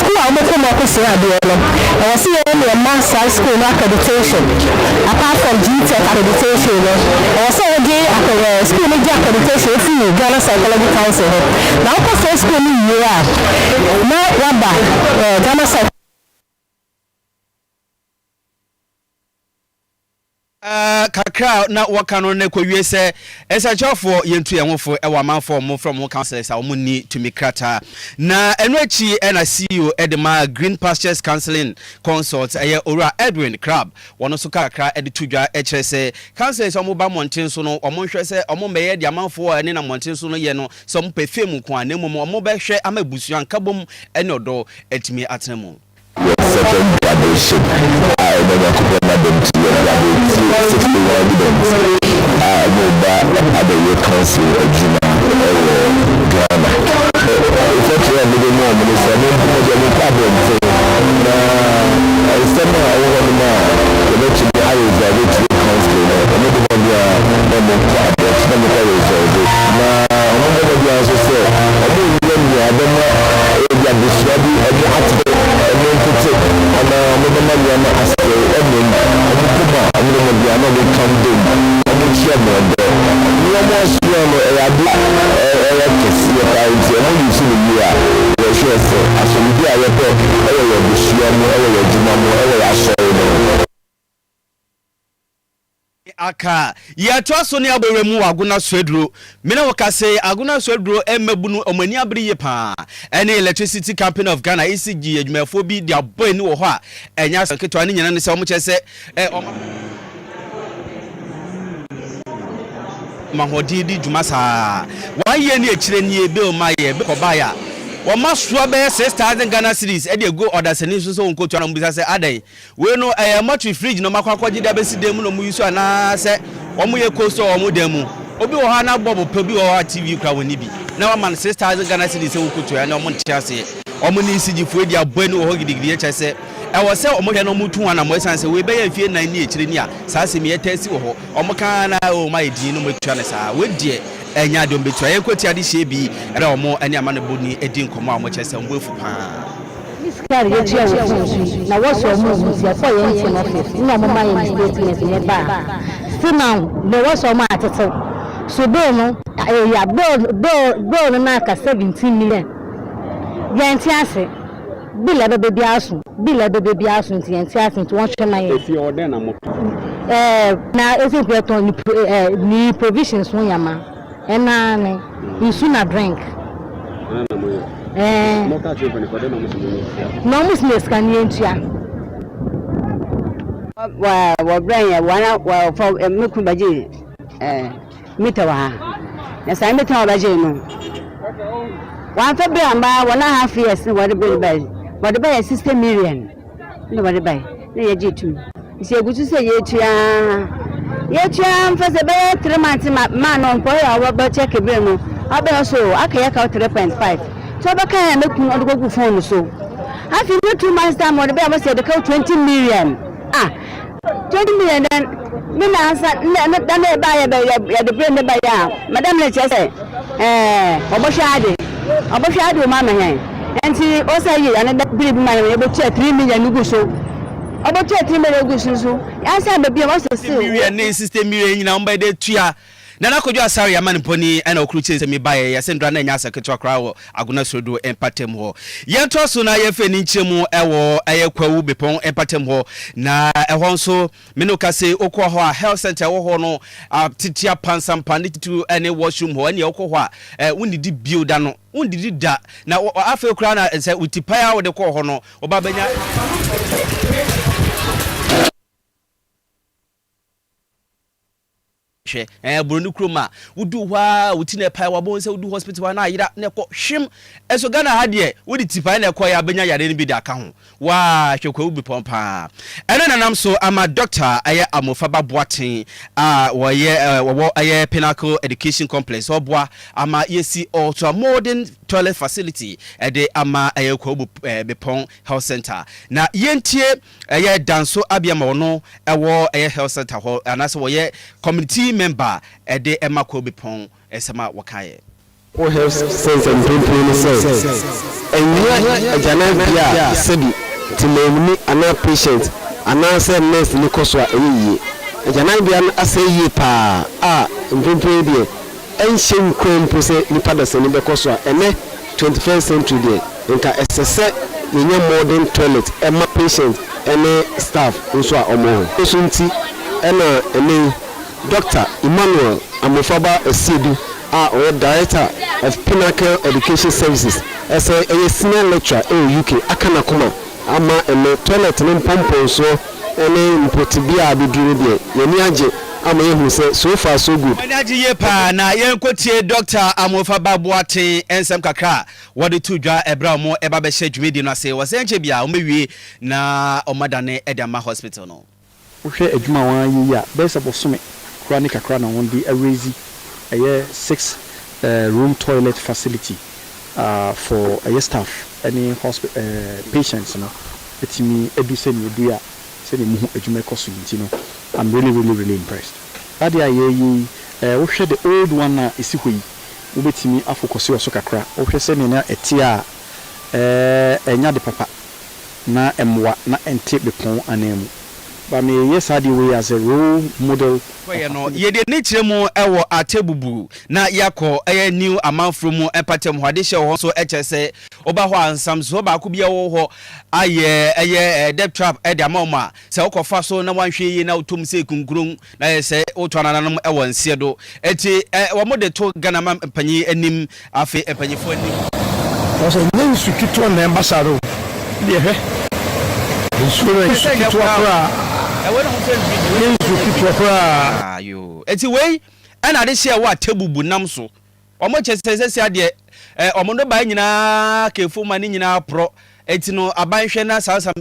school I go come up to see the no. I was see a master school accreditation. Apart from GTEC accreditation, I was say again at school accreditation for Ghana Psychology Council. Now for school you are. Now what Ghana Psychology kakra na wakano ne kwowie se esachofo yentu yenwofo e Amanfo mo from councilors a mo ni to mikrata na eno achi e na CEO Edema Green Pastures Counseling Consult eye Ora Edwin Crab wono so kakra e de tudwa e kire se councilors omo ba monten so no omo hwe se omo meye de Amanfo ene na monten so no ye no so mo pefem ko anemu omo be hwe amabusu ankabom ene odo etimi atremu second graduation. I never could remember them to graduate 61 evidence. I know that at the year council of Juma Ghana. It's actually a little more minister. I mean, the problem is I said no, I want to know the next year I was a rich council. I need to know the problem. It's not the result. Now, I want to also say, I don't know I don't know if you are describing every aspect. And I'm ask you, I'm going to come down. I'm sure you almost aka ya twaso ne aberemu aguna swedro mena wokase aguna swedro emabunu omani abere pa ene electricity company of Ghana ECG adwumafo bi dia boy ni wo ho a enya seketwa ne nyina ne se omo chese mahodi di dwuma saa wa ye ne ekire ni ebe o ma ye be ko ba ya wo masua be 6000 Ghana cedis e dey go order sene so won kotu an bisa se adai we no motor fridge no makwakwaji da be sidem no mu yusu ana se omo ye koso omo demu obi wo ha na bobo pa bi wo ha TV kra woni bi na wa man 6000 Ghana cedis e won kotu ya na omo ntiase omo ni sigi fu edi abani wo ho gidigidi e chese e wo se omo hwe no mutu ana mo esan se we be ya fie nan ni ekire ni a sa se me yetasi wo ho omo kan na o ma edi no mutu na sa we die enya dom betu aye kwoti ade shebi era omo ani amane boni edi nkomo a mo chese mbo efu pa Iskari yetu ya wufu na wose omo musia for ye ntin office na omo ma ye statement ne ba still now le wose omo atete so bill no ya bill na ka 17 million ye ntiase bill ebe bebi aso ntiase nti won hwe na ye esi order na mo na esi kweton ni provisions won yama enane isu na drink moka chepe ni kode no musnes kan yentua wa branya wa for meku baje mita wa na sai mita wa baje no wa fa bramba 1.5 years wa de bay 60 million no wa de bay na ye jitu isi egutu se yetua mfase be 3 months ma no mpo ya wa ba check be no abe so akaya ka 3.5 so ba kan meku odogogu phone so afi me 2 months time o de be say de ka 20 million 20 million then me na answer dan e ba ya de brain ba ya madam le chese oboshade o ma me enti o say ye ane da believe man ye be 3 million nugu so about 3 million gususu answer be bi o so still million ne system million nyina on by the tua na nakodwo asari amanponi ana okruche se me baye ya sendra na nya seketwa kra wo aguna sodo empatem ho ye to so na ye feni nchemu ewo eye kwawu bepon empatem ho na ehon so me no kase okọ ho a health center wo ho no titia pansampa ne titu ene washroom ho ene okọ ho a wonidi bio da no wondidi da na afa kra na se utipaya wo de kọ ho no obabanya hwe buronu kroma wudu hwa wuti pa wa bon se wudu hospital na ayira ne ko hwim eso Ghana ha de wudi tipa na ko ya benya yare ne bi da ka ho wa hwekwa ubi pompa ene nanam so ama doctor aye amofaba boaten wo aye Pinnacle Education Complex obwa ama yesi ultra modern toilet facility de ama aye ko bepon health center na yentie aye danso abiama wono ewo aye health center ho anase wo ye community member de ema ko bepon esema wakaye o health center mpempem se enye ajana bia sebi timemni ana patient ana se nurse ni koso a eyiye ajana bia aseye pa mpempem bia enhye kwempo se nipa da se ni bekoso a ene 21st century de nka esese yenye modern toilet ema patient ene staff nso a omo ho so nti ena ene Dr. Emmanuel Amofaba Esiedu or Director of Pinnacle Education Services as a senior lecturer in UK akanakoma ama ene toilet no pompo so ene mpotibia biduru de yeni age ama yehu se so far so good anaji ye pa na yenkotie Dr. Amofaba Boate ensem kakra wode tudwa ebra mo eba be hye dwumedi no se wosenche bia o mewie na omadane edama hospital no wohwe adwuma wan yi ya besa bosome chronic kakra na won di arezi a 6 room toilet facility for a staff any hospital patients no etimi eduse ni edu ya se ni mu adwuma koso nti no I'm really impressed that day yi wohwe the old one na esihoi wobetimi afokosi oso kakra wohwe se ni na etia enya de papa na emwa na ente bepon anemu but me yes adi we as a role model we no ye de ne kiremu ewo atebubu na yakọ new Amanfo mu epatem ho ade hye ho so echese oba ho ansam so ba ko bia wo ho aye debt trap e de amoma se okofa so na wanhwe yi na utom se kunkurun na ye se otwanananom ewo nsie do eti wo mo de to Ghana ma panyi anim afi empanyifo anim so nyen sukito na ambassador de he sukito akra ayo eti wei ana de hye wa tebubu nam so omo chesese ade omo no ba nyina kefu ma ni nyina pro eti no abanhwe na sasa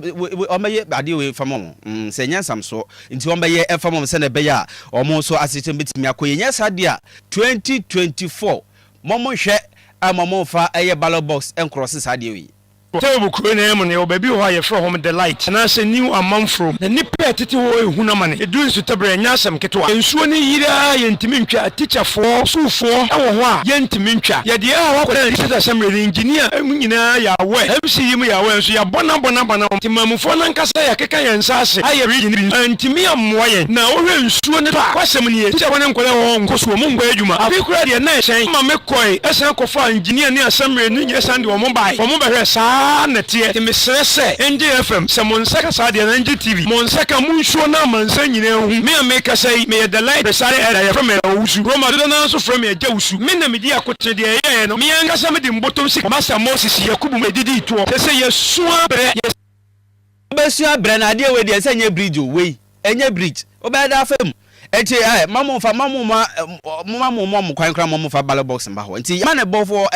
omeye ade we famom se nyansam so nti omeye efamom se na be ya omo so asitem betimi akoye nyasa de a 2024 momo hwe amomo fa eye ballot box encross ade we Tebu kwene mu ne obabi ho aye fro home the light na se new Amanfo na nipa etete ho ehuna mane edu nsu tebre nyasem ketewa ensuo ne yira yentimi ntwa teacher fo sufo ewo ho a yentimi ntwa ye de a wakọ na teacher assembly engineer nyina ya we ebisi yim ya we nso ya bona timamufo na nkasa ya keka ye nsase aye region ntimi amwa ye na ohwe nsuo ne pa kwasem ne ye teacher wona nkole ho nkoso mo ngwa adwuma abikura de na ehyen ma mekoi esen kofa engineer ne assembly ne nyira sande wo mo bai wo mo behwe saa na tie temesese NJFM se monsaka sadia na NJTV monsaka munsho na mansa nyina hu me ameka sai me the light presare era ya from usu Roma do na so from ya jawusu me na medi akote de ye no me yanga sa me di mbotom si Master Moses Yakubu medidi to se ye suwa bre besua bre na de we de se nye bridge we enye bridge obeda fam eti mamu kwan kran mamu fa ballot box mba ho nti ma ne bofo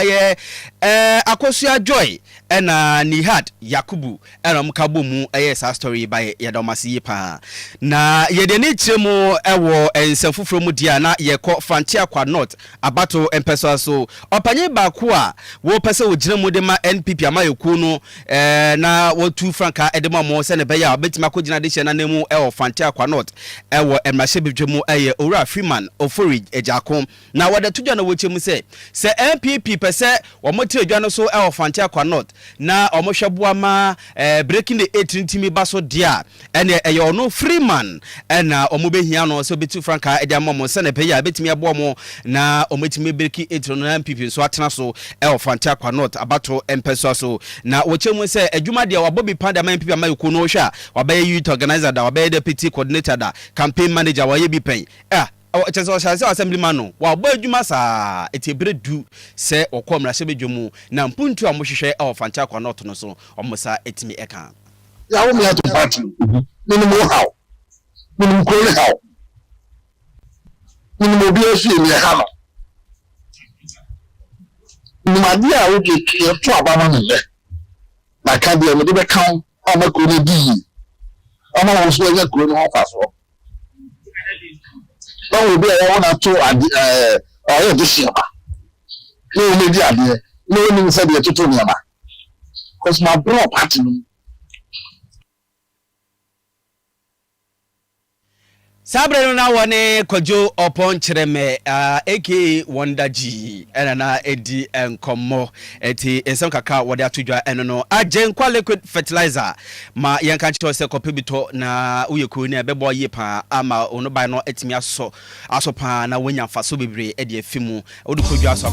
akosua joy na Nihad Yakubu mkabo mu sa story by yadomasi pa na yede ne chemu ewo ensafufro mu dia na yekọ Fantia kwa North abato empeso so opanye ba ko a wo pese wo gina mu de ma NPP amayeku no na wo 2 franka edema mo se ne be ya betima ko gina de hye na nemu ewo Fantia kwa North ewo emrahye mu Ora Freeman ofori ejakom na wada tudwa na wochemu se NPP pese omotre edwa no so Fantia kwa North na omohweboa ma breaking the 8 ntimi baso dia ene no Freeman na omobehia no so betu franka edama mo se ne peya betimi abo mo na omotimi breaking 8 no NPP so atena so Fantia kwa North abato empeso so na wochemu se adwuma dia wabobi panda ma NPP amayeku no hwa wabaye youth organizer da wabaye deputy coordinator da campaign manager wa bi chezo shase assemblyman no wa bo adwuma saa etiebre du se okomra se bedwomu na mpuntu amohwehwe Fantia kwa North no so omosa etimi eka ya wo me ato party minimum how minimum how minimum be a few in the hammer. My dear, we get clear to our money. I can't be able to count on a good deed. I'm almost going to go off as well. That will be a 1 or 2 at this year. No, maybe idea. No one said you're to me. Because my bro party. Sabre na wane Kojo Opon Chireme aka Wonder G na edi enkomo eti ensem kaka wode atodwa eno no agenkwa liquid fertilizer ma yenka nche se kopebito na uyeko ni abebo ye pa ama ono bai no etimi aso pa na wonya faso bebre edi afimu odu kodwa aso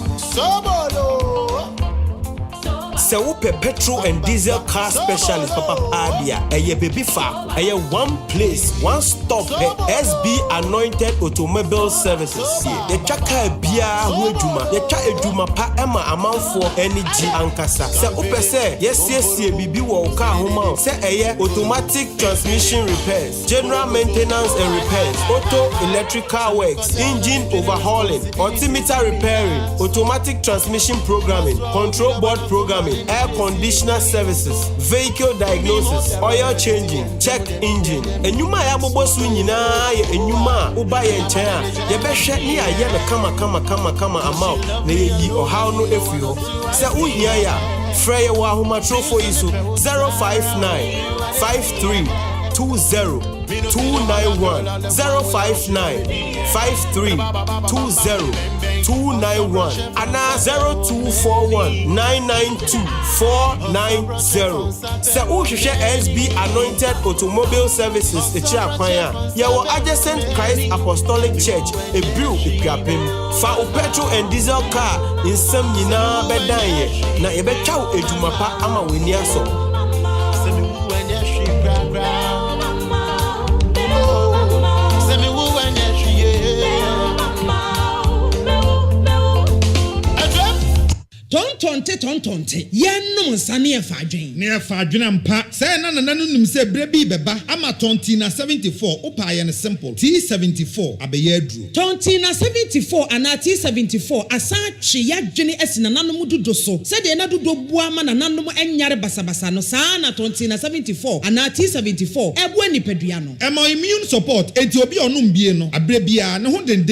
Se upe petrol and diesel car specialist Papa Padia eye baby fa eye one place one stop SB Anointed Automobile Services ye chaka bia ho adwuma ye cha adwuma pa ema Amanfo energy ankasa se upe se yes bibi wo ka homa se eye automatic transmission repairs general maintenance and repairs auto electrical works engine overhauling altimeter repairing automatic transmission programming control board programming air conditioner services, vehicle diagnosis, oil changing, check engine. Enyuma ya bobosu nyina ye enyuma uba ye nchen ye behwe ni aye me kama amount na ye yi ohaw no efio. Se uhia ya frey wa homa trofo isu 059 53 20 291 059 53 20 291 and 0241 992 490. Se uhwehwe SB Anointed Automobile Services echi akwanya ye wo adjacent Christ Apostolic Church Ebiu Akuapem fa petrol and diesel car insam nyina bedan ye na ye betwa edwuma pa ama weni aso. Tonte yenno nsane efadwen ne efadwen ampa say na num say brebi beba ama tonti na 74 opa ye ne simple T74 abeye adru tonti na 74 ana T74 asa twe yadwene asina nanom dodo so say de na dodo bua ma na nanom enyare basabasa no saa na tonti na 74 ana T74 ebu anipadua no emo immune support enti obi onum bie no abrebia ne ho den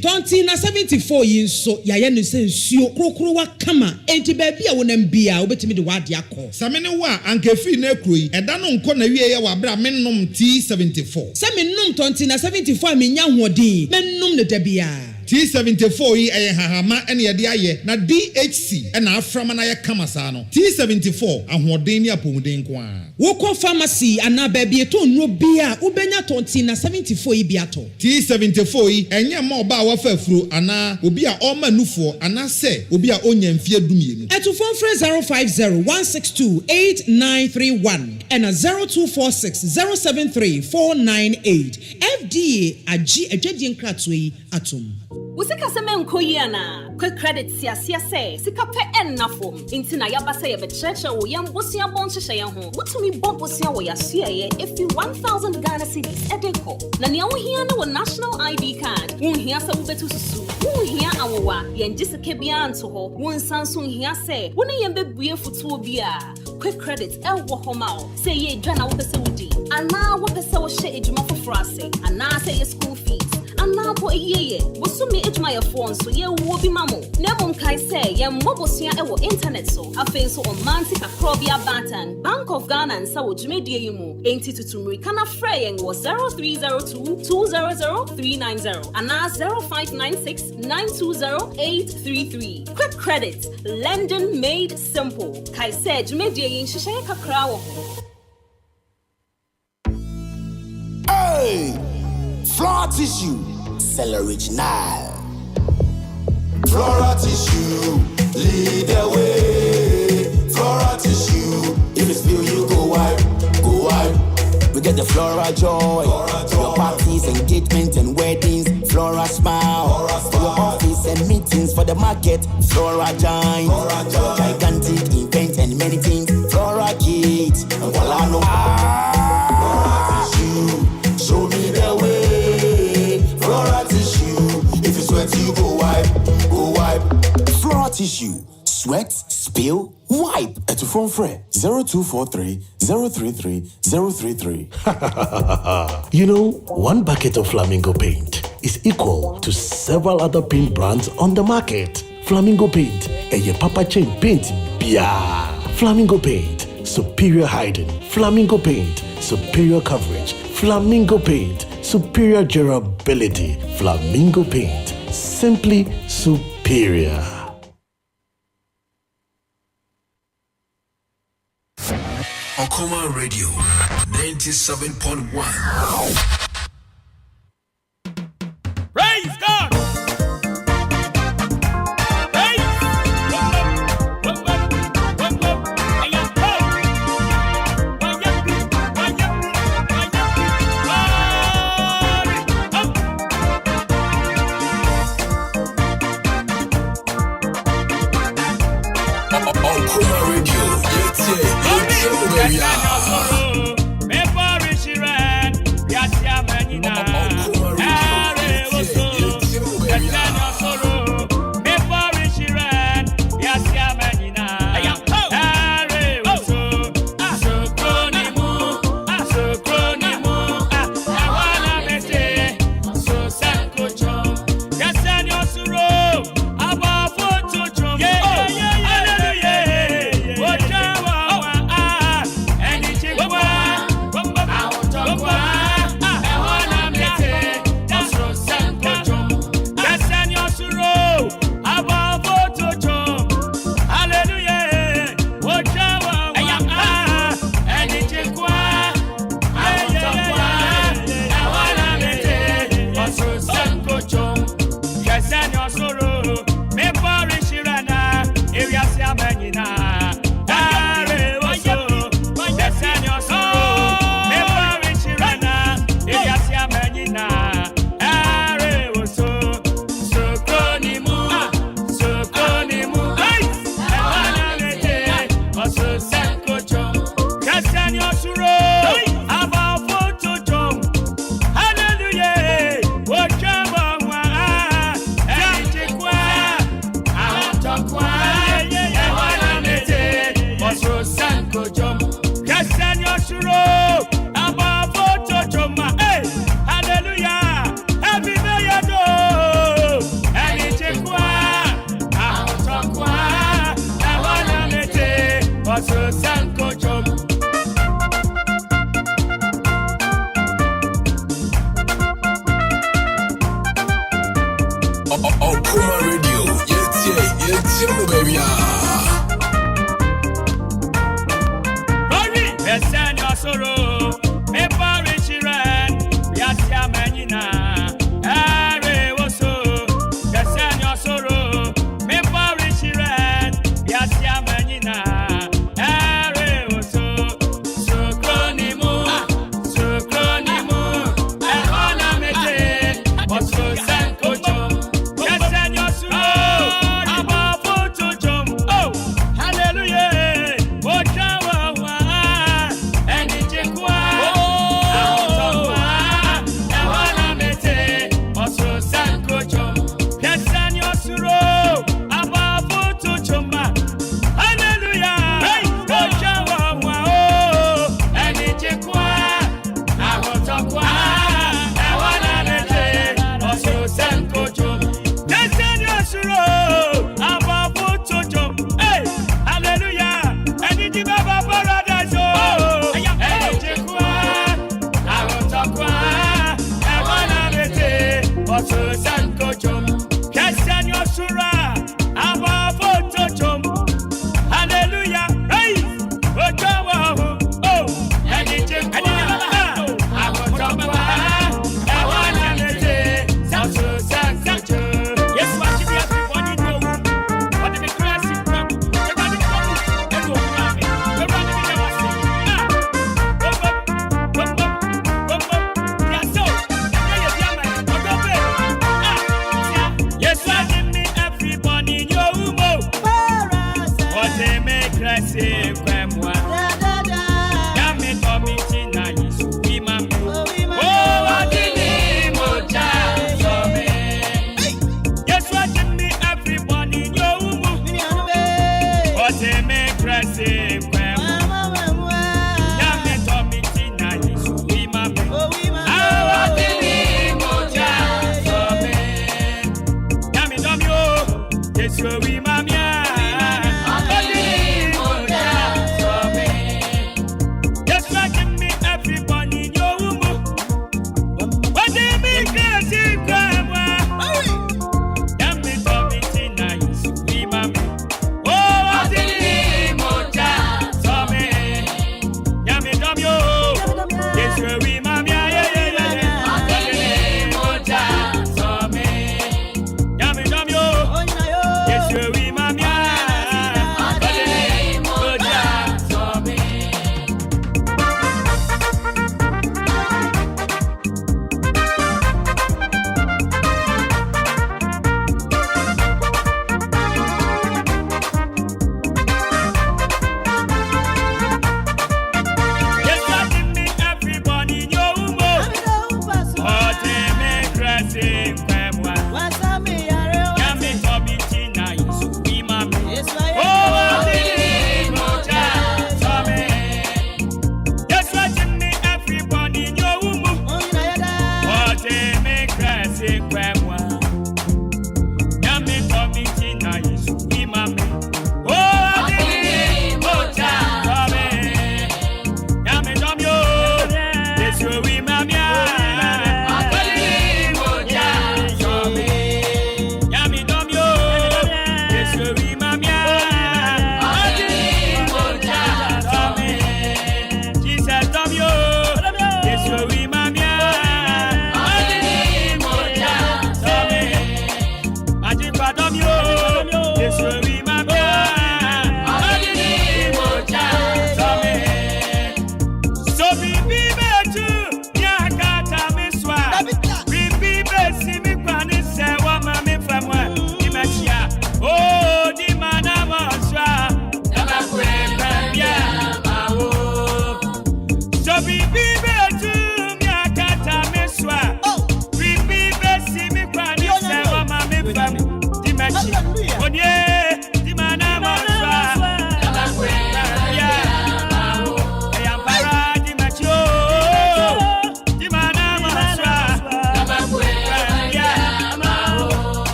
tonti na 74 yinso yaye no se nsuo krokro wa kama enti baby a wonam bia obetimi de wade akọ samene wa ankefi na ekroyi eda no nko na wie ye wa bra mennom T74 samennom tonti na 74 menya hoodin mennom ne da bia T74 yi eye hahama ene ye de aye na DHC ena aframa na ye kama saa no T74 ahoden ni apomuden ko a wokọ pharmacy ana baby eto nro bia ubenya tonti na 74 yi bia to T74 yi enye ma oba wa fa afuro ana obi a oma nufo ana se obi a onya mfie dumienu eto phone 050 162 8931 and 0246 073 498 FDA agi adwadie nkratoi atom. Usika seme nkoyiana quick credit siasia say sika pe ennafom inti na yaba say be church wo yam bosia bon hye ho wutumi bon bosia wo yasia ye if you 1000 Ghana cedis edeko na ne wo hia na wo national ID card wo hia sa wo betu susu wo hia awowa yen gisike bia anto ho wo nsanso hia say wo ne yen bebue futuo bia quick credit wo homa o say ye dwa na wo pese wudi ana wo pese wo hye ejuma foforo ase ana say school fees ana bo eyeye wo sumi ejuma your phone so ye wo bi mamo nebom kai say ye mobosua e wo internet so afen so on mantic Akrobia Batan Bank of Ghana and sa wo dwumedie yimu enti tutumri kana frey yen wo 0302 200 390 ana 0596 920 833 quick credit lending made simple kai say dwumedie yin hihye kakra wo Hey, Floor Tissue, Cell Original. Flora Tissue, lead the way. Flora Tissue, if it's feel you go wide, go wide. We get the Flora Joy, for your parties, engagement and weddings. Flora Smile, for your office and meetings. For the market, Flora Giant, gigantic event and many things. Flora Kids, and voila no. Flora Tissue, show me the way. Flora Tissue, tissue. Sweat, spill, wipe. At phone fre 0243 033 033. You know, one bucket of Flamingo paint is equal to several other paint brands on the market. Flamingo paint, a Papa Chain paint, bia. Flamingo paint, superior hiding. Flamingo paint, superior coverage. Flamingo paint, superior durability. Flamingo paint, simply superior. Okuma Radio 97.1. Praise God. Okuma Radio, Okuma Radio, baby. Send your sorrow, me parish ran, Yasia Manina, Are was so, send your sorrow, me parish ran, Yasia Manina, Are was so cronimu, and ornamented, was so sancocho, send your sorrow, above to jump, oh. Yes, we mamia. Just like me, everybody in your womb. What do you mean, crazy grandma? Yam me committee nice, we mammy. Oh, what do you moja? So me, yam me dom yo. Yes, we mamia.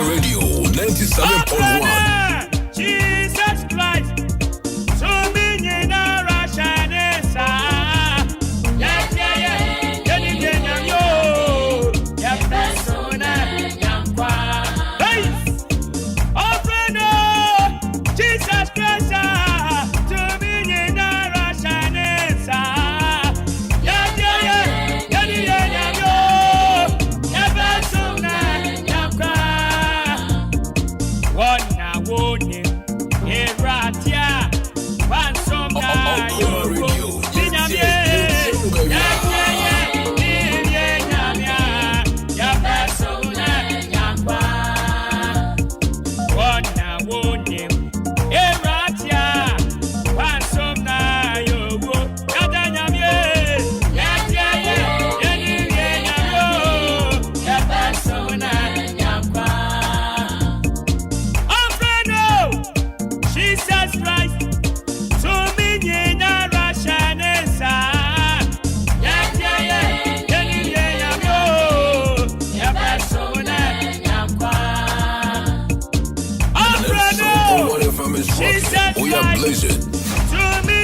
Radio 97.1. Jesus Christ, so many Rashanesa. Yeah, yo, yeah, persona, Yankwa. Hey, oh, Breno, Jesus Christ, so many Rashanesa. Yeah, yo, yeah, persona, Yankwa. One now, one Eratia, one song, Jesus Christ, so many Rashanesa. Jesus Christ, We are blessed. to me.